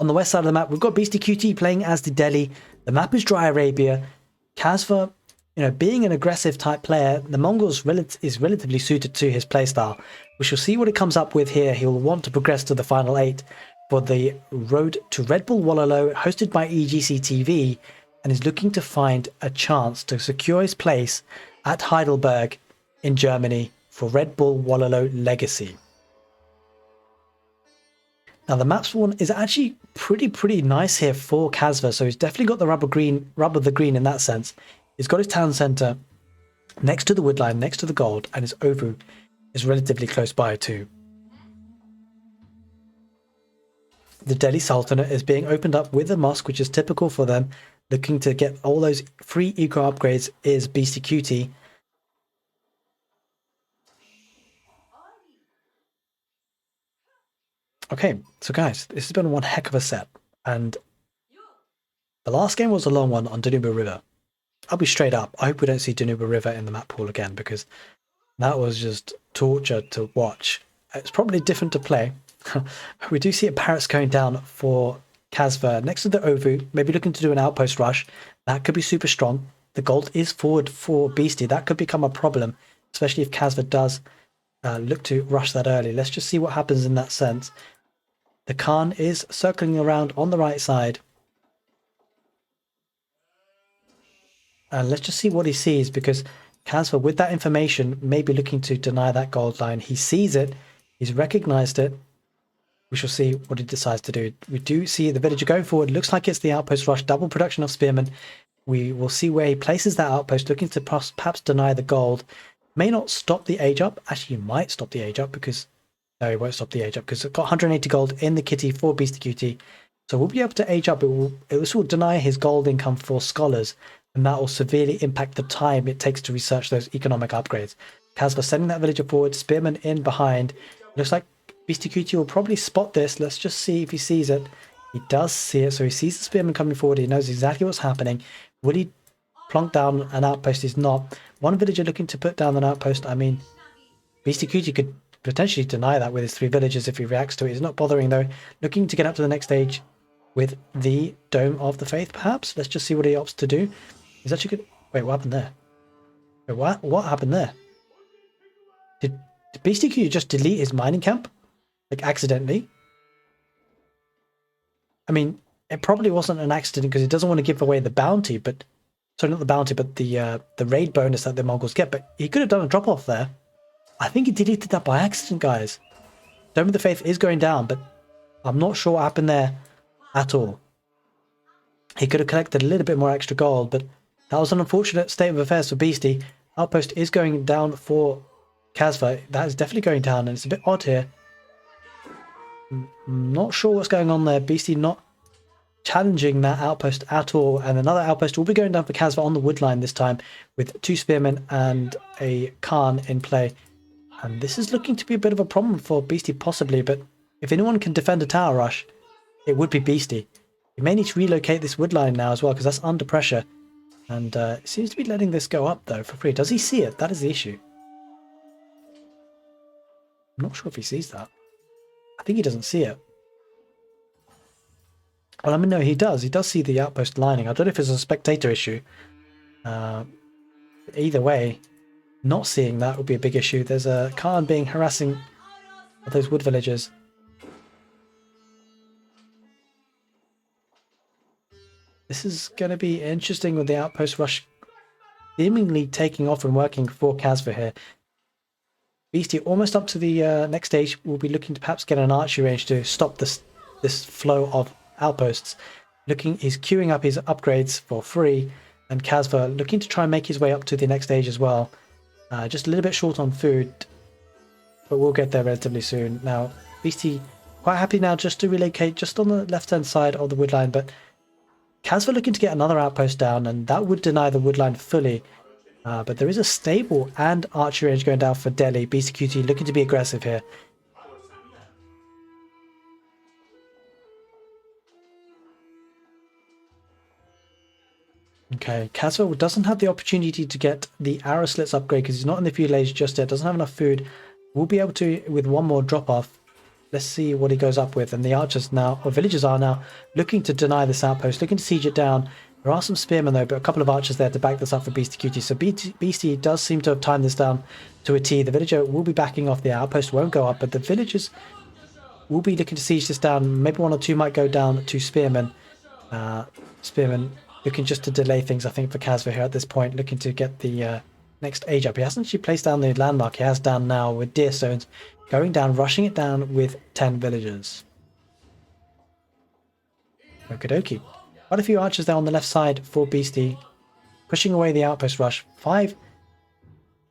On the west side of the map, we've got Beastyqt playing as the Delhi. The map is Dry Arabia. Kasva, being an aggressive type player, the Mongols is relatively suited to his playstyle. We shall see what it comes up with here. He'll want to progress to the final 8 for the road to Redbull Wololo, hosted by egctv, and is looking to find a chance to secure his place at Heidelberg in Germany for Redbull Wololo Legacy. Now the map spawn is actually pretty nice here for Kasva, so he's definitely got the rub of the green in that sense. He's got his town centre next to the wood line, next to the gold, and his Ovu is relatively close by too. The Delhi Sultanate is being opened up with a mosque, which is typical for them. Looking to get all those free eco upgrades is Beastyqt. Okay, so guys, this has been one heck of a set, and the last game was a long one on Danube River. I'll be straight up, I hope we don't see Danube River in the map pool again, because that was just torture to watch. It's probably different to play. We do see a Parrots going down for Kasva next to the Ovu, maybe looking to do an outpost rush. That could be super strong. The gold is forward for Beastie. That could become a problem, especially if Kasva does look to rush that early. Let's just see what happens in that sense. The Khan is circling around on the right side. And let's just see what he sees, because Kasva, with that information, may be looking to deny that gold line. He sees it. He's recognized it. We shall see what he decides to do. We do see the villager going forward. Looks like it's the outpost rush. Double production of spearmen. We will see where he places that outpost, looking to perhaps deny the gold. May not stop the age up. Actually, he might stop the age up, because... No, he won't stop the age up, because it's got 180 gold in the kitty for Beastyqt. So we'll be able to age up. This will deny his gold income for scholars, and that will severely impact the time it takes to research those economic upgrades. Kasva sending that villager forward, spearman in behind. Looks like Beastyqt will probably spot this. Let's just see if he sees it. He does see it, so he sees the spearman coming forward. He knows exactly what's happening. Will he plonk down an outpost? He's not. One villager looking to put down an outpost. I mean, Beastyqt could potentially deny that with his 3 villagers if he reacts to it. He's not bothering though. Looking to get up to the next stage with the Dome of the Faith, perhaps. Let's just see what he opts to do. He's actually good. Wait, what happened there? Wait, what happened there? Did Beastyqt just delete his mining camp? Like, accidentally? I mean, it probably wasn't an accident, because he doesn't want to give away the bounty, but... Sorry, not the bounty, but the raid bonus that the Mongols get. But he could have done a drop-off there. I think he deleted that by accident, guys. Dome of the Faith is going down, but I'm not sure what happened there at all. He could have collected a little bit more extra gold, but that was an unfortunate state of affairs for Beastie. Outpost is going down for Kasva. That is definitely going down, and it's a bit odd here. I'm not sure what's going on there. Beastie not challenging that outpost at all. And another outpost will be going down for Kasva on the wood line this time with 2 spearmen and a Khan in play. And this is looking to be a bit of a problem for Beasty possibly, but if anyone can defend a tower rush, it would be Beasty. We may need to relocate this wood line now as well because that's under pressure. And it seems to be letting this go up though for free. Does he see it? That is the issue. I'm not sure if he sees that. I think he doesn't see it. Well, I mean, no, he does. He does see the outpost lining. I don't know if it's a spectator issue. Either way, not seeing that would be a big issue. There's a Khan being harassing those wood villagers. This is going to be interesting with the outpost rush seemingly taking off and working for Kasva here. Beasty almost up to the next stage will be looking to perhaps get an archery range to stop this flow of outposts. He's queuing up his upgrades for free, and Kasva looking to try and make his way up to the next stage as well. Just a little bit short on food, but we'll get there relatively soon. Now, Beasty quite happy now just to relocate just on the left-hand side of the wood line, but Kasva looking to get another outpost down, and that would deny the wood line fully. But there is a stable and archery range going down for Delhi. Beastyqt looking to be aggressive here. Okay, Kasva doesn't have the opportunity to get the arrow slits upgrade because he's not in the feudal age just yet. Doesn't have enough food. We'll be able to with one more drop off. Let's see what he goes up with. And the archers now, or villagers are now looking to deny this outpost, looking to siege it down. There are some spearmen though, but a couple of archers there to back this up for Beastyqt. So Beasty does seem to have timed this down to a T. The villager will be backing off. The outpost won't go up, but the villagers will be looking to siege this down. Maybe 1 or 2 might go down to spearmen. Spearmen looking just to delay things, I think, for Kasva here at this point, looking to get the next age up. He hasn't actually placed down the landmark. He has down now with deer stones, going down, rushing it down with 10 villagers. Okie dokie. Quite a few archers there on the left side for Beasty, pushing away the outpost rush. 5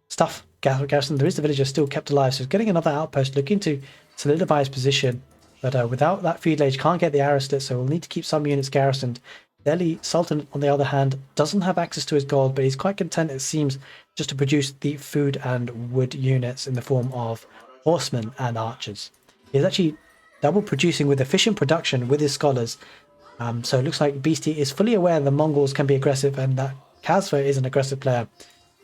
stuff garrison. There is the villager still kept alive, so he's getting another outpost, looking to solidify his position. But without that feudal age, can't get the arrow slit, so we'll need to keep some units garrisoned. Delhi Sultan, on the other hand, doesn't have access to his gold, but he's quite content, it seems, just to produce the food and wood units in the form of horsemen and archers. He's actually double producing with efficient production with his scholars. So it looks like Beasty is fully aware the Mongols can be aggressive and that Kasva is an aggressive player,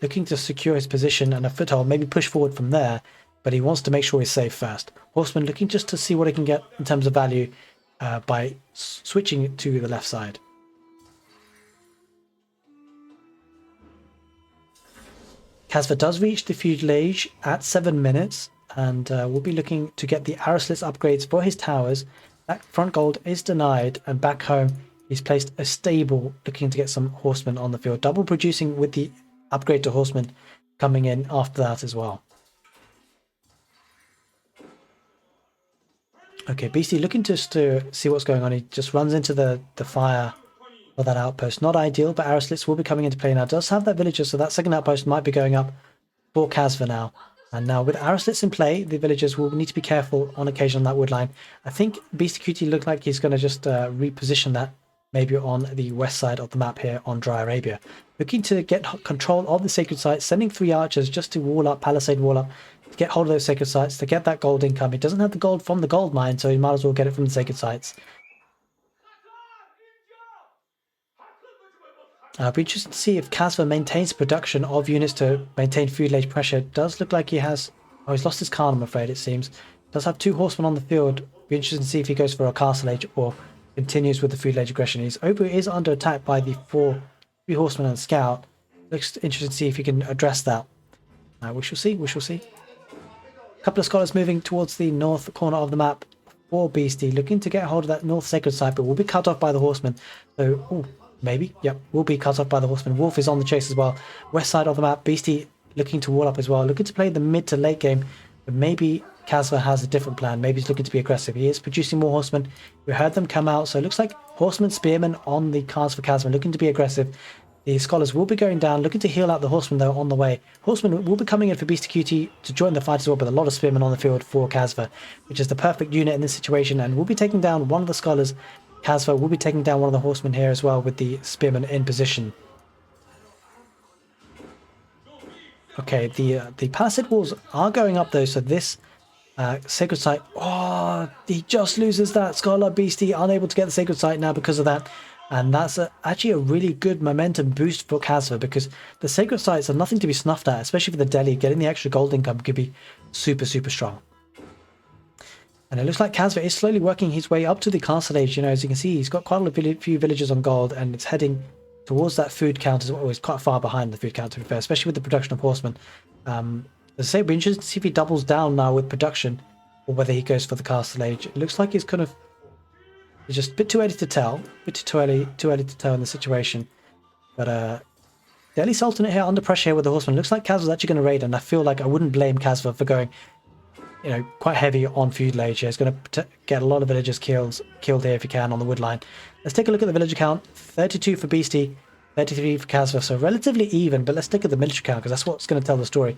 looking to secure his position and a foothold, maybe push forward from there, but he wants to make sure he's safe first. Horseman looking just to see what he can get in terms of value by switching to the left side. Kasva does reach the feudal age at 7 minutes, and we'll be looking to get the arrow slits upgrades for his towers. That front gold is denied, and back home he's placed a stable looking to get some horsemen on the field. Double producing with the upgrade to horsemen coming in after that as well. Okay, Beasty looking just to see what's going on. He just runs into the fire for that outpost. Not ideal, but arrow slits will be coming into play now. Does have that villager, so that second outpost might be going up for Kasva now. And now with arrow slits in play, the villagers will need to be careful on occasion on that wood line. I think Beastyqt looked like he's going to just reposition that maybe on the west side of the map here on Dry Arabia. Looking to get control of the sacred sites, sending 3 archers just to wall up, palisade wall up, to get hold of those sacred sites, to get that gold income. He doesn't have the gold from the gold mine, so he might as well get it from the sacred sites. It'll be interesting to see if Kasva maintains production of units to maintain feudal age pressure. It does look like he has... Oh, he's lost his Khan, I'm afraid, it seems. Does have 2 horsemen on the field. Be interesting to see if he goes for a castle age or continues with the feudal age aggression. Aoe4 is under attack by the 3 horsemen and scout. Looks interesting to see if he can address that. We shall see, we shall see. A couple of scholars moving towards the north corner of the map for Beasty, looking to get hold of that north sacred site, but will be cut off by the horsemen. So, ooh, maybe, yep, will be cut off by the horseman. Wolf is on the chase as well. West side of the map, Beasty looking to wall up as well. Looking to play the mid to late game, but maybe Kasva has a different plan. Maybe he's looking to be aggressive. He is producing more horsemen. We heard them come out, so it looks like horsemen, spearmen on the cards for Kasva, looking to be aggressive. The scholars will be going down, looking to heal out the horsemen though on the way. Horsemen will be coming in for Beastyqt to join the fight as well, but a lot of spearmen on the field for Kasva, which is the perfect unit in this situation, and will be taking down one of the scholars Kasva will be taking down one of the horsemen here as well with the spearman in position. Okay, the palisade walls are going up though, so this sacred site... Oh, he just loses that. Scholar Beastie unable to get the sacred site now because of that. And that's actually a really good momentum boost for Kasva, because the sacred sites are nothing to be snuffed at, especially for the Delhi. Getting the extra gold income could be super, super strong. And it looks like Kasva is slowly working his way up to the castle age. You know, as you can see, he's got quite a few villages on gold, and it's heading towards that food count as well. It's quite far behind the food count, to be fair, especially with the production of horsemen. As I say, it'll be interesting to see if he doubles down now with production, or whether he goes for the castle age. It looks like he's kind of... It's just a bit too early to tell. A bit too early to tell in the situation. But Delhi Sultanate here under pressure here with the horseman. Looks like Kasva's actually going to raid, and I feel like I wouldn't blame Kasva for going, you know, quite heavy on feud age here. He's going to get a lot of villagers killed here if he can on the wood line. Let's take a look at the villager count. 32 for Beastie, 33 for Kasva. So relatively even, but let's take at the military count because that's what's going to tell the story.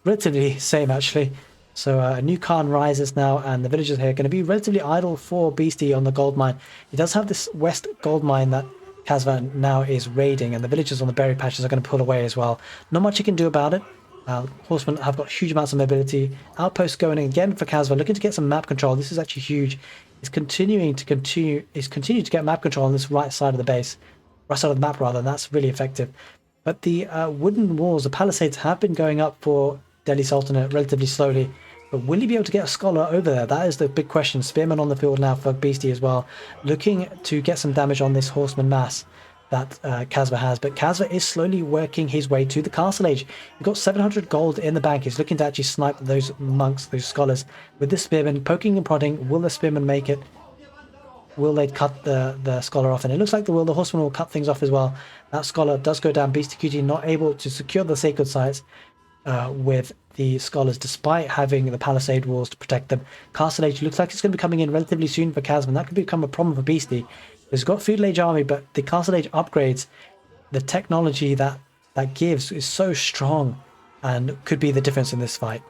Relatively same actually. So a new Khan rises now, and the villagers here are going to be relatively idle for Beastie on the gold mine. He does have this west gold mine that Kasva now is raiding, and the villagers on the berry patches are going to pull away as well. Not much he can do about it. Horsemen have got huge amounts of mobility. Outposts going in again for Kasva, looking to get some map control. This is actually huge. He's continuing to get map control on this right side of the base, right side of the map rather, and that's really effective. But the wooden walls, the palisades, have been going up for Delhi Sultanate relatively slowly. But will he be able to get a scholar over there? That is the big question. Spearman on the field now for Beastie as well, looking to get some damage on this horseman mass that Kasva has. But Kasva is slowly working his way to the castle age. He's got 700 gold in the bank. He's looking to actually snipe those monks, those scholars, with the spearman, poking and prodding. Will the spearman make it? Will they cut the scholar off? And it looks like the horseman will cut things off as well. That scholar does go down. Beastyqt not able to secure the sacred sites with the scholars, despite having the palisade walls to protect them. Castle age looks like it's going to be coming in relatively soon for Kasva, and that could become a problem for Beastie. He's got feudal age army, but the castle age upgrades, the technology that gives is so strong and could be the difference in this fight.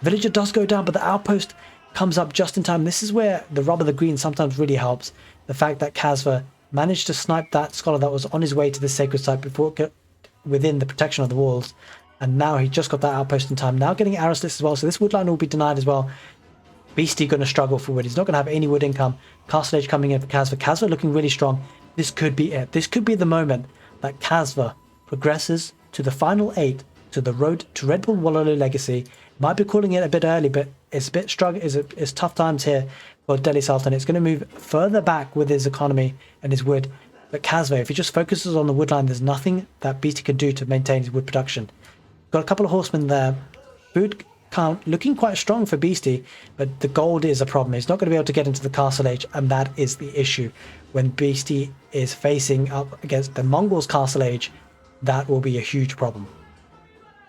Villager does go down, but the outpost comes up just in time. This is where the rub of the green sometimes really helps. The fact that Kasva managed to snipe that scholar that was on his way to the sacred site before it got within the protection of the walls. And now he just got that outpost in time. Now getting arrows as well. So this wood line will be denied as well. Beastie going to struggle for wood. He's not going to have any wood income. Castle age coming in for Kasva. Kasva looking really strong. This could be it. This could be the moment that Kasva progresses to the final 8, to the road to Redbull Wololo Legacy. Might be calling it a bit early, but it's a bit struggle. It's tough times here for Delhi Sultan. It's going to move further back with his economy and his wood. But Kasva, if he just focuses on the wood line, there's nothing that Beastie can do to maintain his wood production. Got a couple of horsemen there. Food count looking quite strong for Beastie, but the gold is a problem. He's not going to be able to get into the castle age, and that is the issue. When Beastie is facing up against the Mongols' castle age, that will be a huge problem.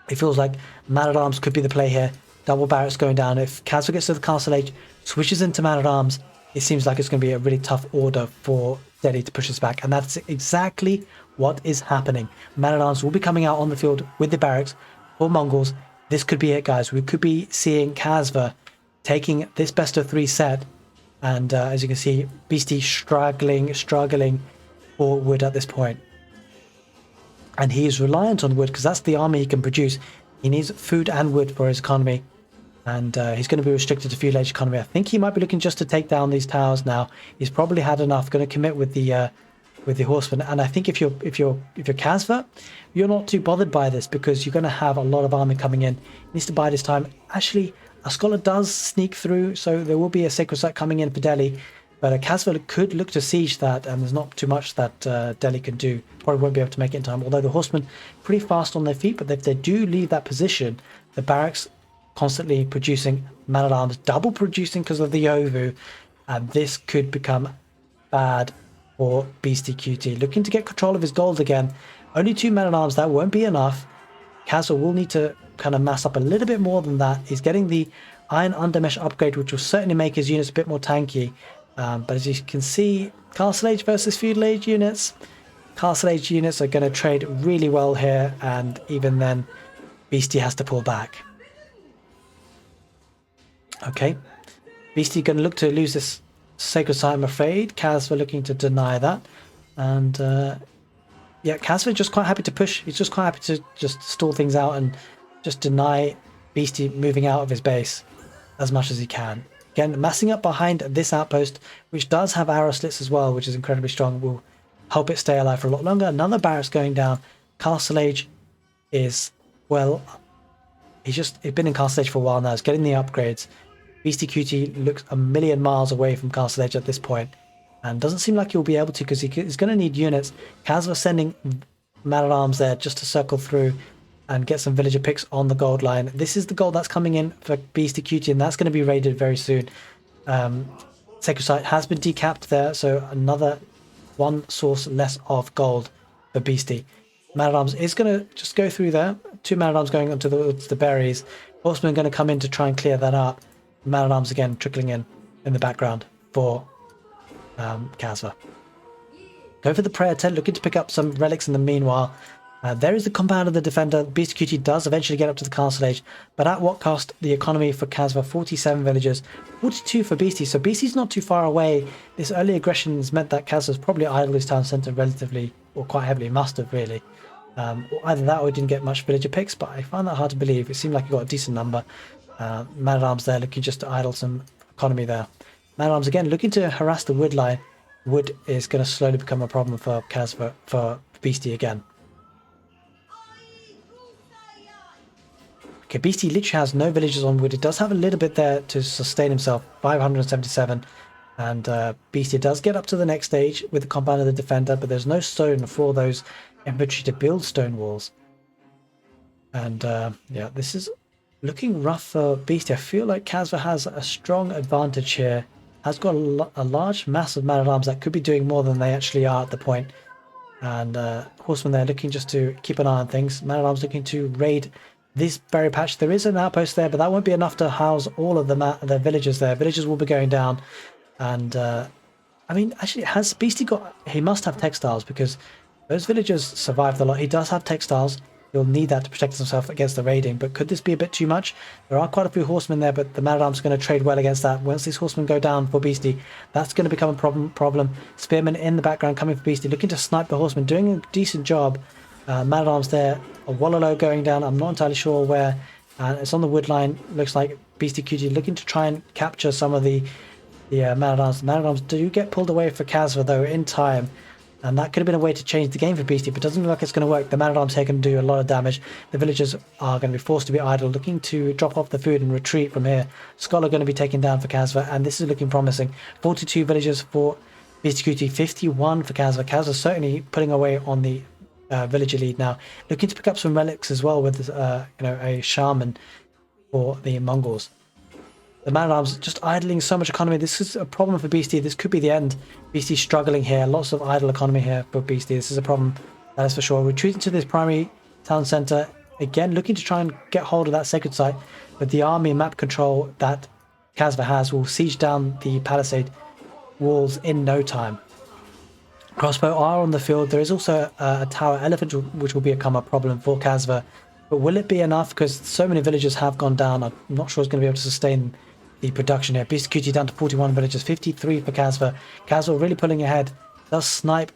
It feels like man-at-arms could be the play here. Double barracks going down. If Kasva gets to the castle age, switches into man-at-arms, it seems like it's going to be a really tough order for Delhi to push us back, and that's exactly what is happening. Man-at-arms will be coming out on the field with the barracks for Mongols. This could be it, guys. We could be seeing Kasva taking this best of 3 set, and as you can see, Beastie struggling for wood at this point. And he is reliant on wood because that's the army he can produce. He needs food and wood for his economy, and he's going to be restricted to feudal age economy. I think he might be looking just to take down these towers now. He's probably had enough. Going to commit with the horsemen. And I think if you're Kasva, you're not too bothered by this because you're going to have a lot of army coming in. He needs to bide his time. Actually, a scholar does sneak through, so there will be a sacred site coming in for Delhi. But Kasva could look to siege that, and there's not too much that Delhi can do. Probably won't be able to make it in time. Although the horsemen pretty fast on their feet, but if they do leave that position, the barracks constantly producing man-at-arms, double producing because of the Ovu, and this could become bad for Beastyqt. Looking to get control of his gold again. Only 2 men-at-arms, that won't be enough. Kasva will need to kind of mass up a little bit more than that. He's getting the Iron Undermesh upgrade, which will certainly make his units a bit more tanky. But as you can see, Castle Age versus Feudal Age units. Castle Age units are going to trade really well here, and even then, Beastie has to pull back. Okay. Beastie going to look to lose this sacred site, I'm afraid. Kasva looking to deny that. And yeah, Kasva just quite happy to push. He's just quite happy to just stall things out and just deny Beasty moving out of his base as much as he can. Again, massing up behind this outpost, which does have arrow slits as well, which is incredibly strong, will help it stay alive for a lot longer. Another barracks going down. Castle Age is, well, he's been in Castle Age for a while now. He's getting the upgrades. Beastyqt looks a million miles away from Castle Age at this point, and doesn't seem like he'll be able to, because he's going to need units. Kasva sending man-at-arms there just to circle through and get some villager picks on the gold line. This is the gold that's coming in for Beastyqt, and that's going to be raided very soon. Sacred Site has been decapped there, so another one source less of gold for Beasty. Man-at-arms is going to just go through there. 2 man-at-arms going onto the berries. Horsemen going to come in to try and clear that up. Man-at-arms again trickling in the background for Kasva. Go for the prayer tent, looking to pick up some relics in the meanwhile. There is the compound of the defender. Beastyqt does eventually get up to the castle age, but at what cost? The economy for Kasva, 47 villagers, 42 for Beasty. So Beasty's not too far away. This early aggression has meant that Kasva's probably idled his town centre relatively, or quite heavily, must have really. Either that or he didn't get much villager picks, but I find that hard to believe. It seemed like he got a decent number. Man-at-arms there looking just to idle some economy there. Man-at-arms again looking to harass the wood line. Wood is going to slowly become a problem for Kasva, for Beasty again. Okay, Beasty literally has no villagers on wood. It does have a little bit there to sustain himself, 577. And Beasty does get up to the next stage with the compound of the defender, but there's no stone for those infantry to build stone walls. And yeah, this is looking rough for Beasty. I feel like Kasva has a strong advantage here. Has got a large mass of man-at-arms that could be doing more than they actually are at the point. And horsemen there looking just to keep an eye on things. Man-at-arms looking to raid this berry patch. There is an outpost there, but that won't be enough to house all of the villagers there. Villagers will be going down. And I mean, actually, has Beasty got... He must have textiles, because those villagers survived a lot. He does have textiles. He'll need that to protect himself against the raiding. But could this be a bit too much? There are quite a few horsemen there, but the man-at-arms are going to trade well against that. Once these horsemen go down for Beasty, that's going to become a problem. Spearmen in the background coming for Beasty, looking to snipe the horsemen, doing a decent job. Man-at-arms there. A Wololo going down. I'm not entirely sure where. It's on the wood line. Looks like Beastyqt looking to try and capture some of the man-at-arms. The man-at-arms do get pulled away for Kasva, though, in time. And that could have been a way to change the game for Beasty, but it doesn't look like it's going to work. The man-at-arms here can do a lot of damage. The villagers are going to be forced to be idle, looking to drop off the food and retreat from here. Scholar going to be taken down for Kasva, and this is looking promising. 42 villagers for Beastyqt, 51 for Kasva. Kasva certainly putting away on the villager lead now. Looking to pick up some relics as well with a shaman for the Mongols. The man-at-arms just idling so much economy. This is a problem for Beasty. This could be the end. Beasty struggling here. Lots of idle economy here for Beasty. This is a problem, that is for sure. Retreating to this primary town centre. Again, looking to try and get hold of that sacred site. But the army map control that Kasva has will siege down the palisade walls in no time. Crossbow are on the field. There is also a tower elephant, which will become a problem for Kasva. But will it be enough? Because so many villagers have gone down. I'm not sure it's going to be able to sustain the production here. Beastyqt down to 41 villagers, 53 for Kasva. Kasva really pulling ahead. Does snipe.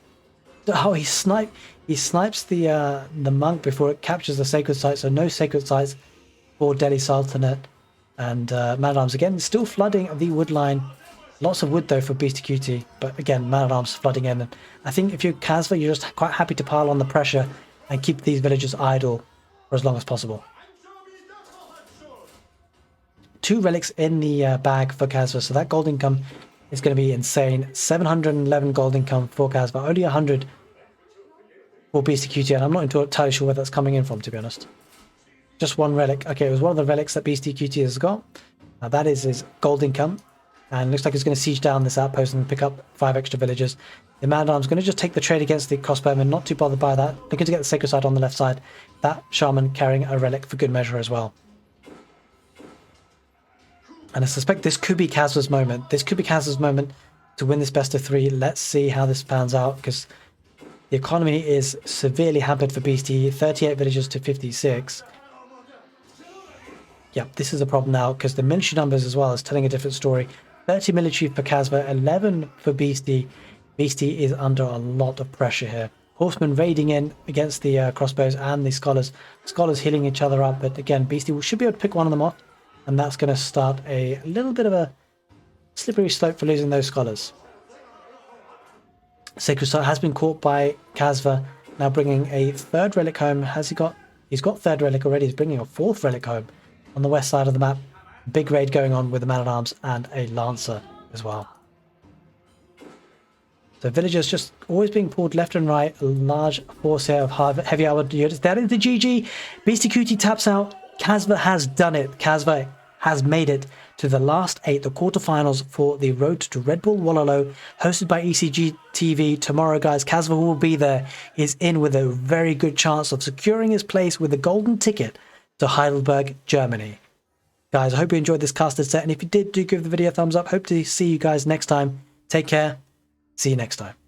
Oh, he snipes the monk before it captures the sacred site. So no sacred sites for Delhi Sultanate. And man-at-arms again still flooding the wood line. Lots of wood though for Beastyqt. But again, man-at-arms flooding in. And I think if you're Kasva, you're just quite happy to pile on the pressure and keep these villagers idle for as long as possible. 2 relics in the bag for Kasva, so that gold income is going to be insane. 711 gold income for Kasva, only 100 for Beastyqt, and I'm not entirely sure where that's coming in from, to be honest. Just 1 relic. Okay, it was one of the relics that Beastyqt has got. Now that is his gold income, and looks like he's going to siege down this outpost and pick up 5 extra villagers. The man-at-arms going to just take the trade against the crossbowman, not too bothered by that. Looking to get the sacred side on the left side. That shaman carrying a relic for good measure as well. And I suspect this could be Kasva's moment. This could be Kasva's moment to win this best of 3. Let's see how this pans out, because the economy is severely hampered for Beasty. 38 villagers to 56. Yeah, this is a problem now, because the military numbers as well is telling a different story. 30 military for Kasva, 11 for Beasty. Beasty is under a lot of pressure here. Horsemen raiding in against the crossbows and the scholars. Scholars healing each other up, but again, Beasty should be able to pick one of them off, and that's going to start a little bit of a slippery slope for losing those scholars. Sacred Start has been caught by Kasva, now bringing a third relic home. Has he got? He's got third relic already. He's bringing a fourth relic home on the west side of the map. Big raid going on with a man-at-arms and a lancer as well. So villagers just always being pulled left and right. A large force here of heavy armored units. That is the GG. Beastyqt taps out. Kasva has done it. Kasva has made it to the last 8, the quarterfinals for the Road to Redbull Wololo, hosted by ecgtv. Tomorrow, guys, Kasva, who will be there, is in with a very good chance of securing his place with the golden ticket to Heidelberg, Germany. Guys, I hope you enjoyed this casted set, and if you did, do give the video a thumbs up. Hope to see you guys next time. Take care. See you next time.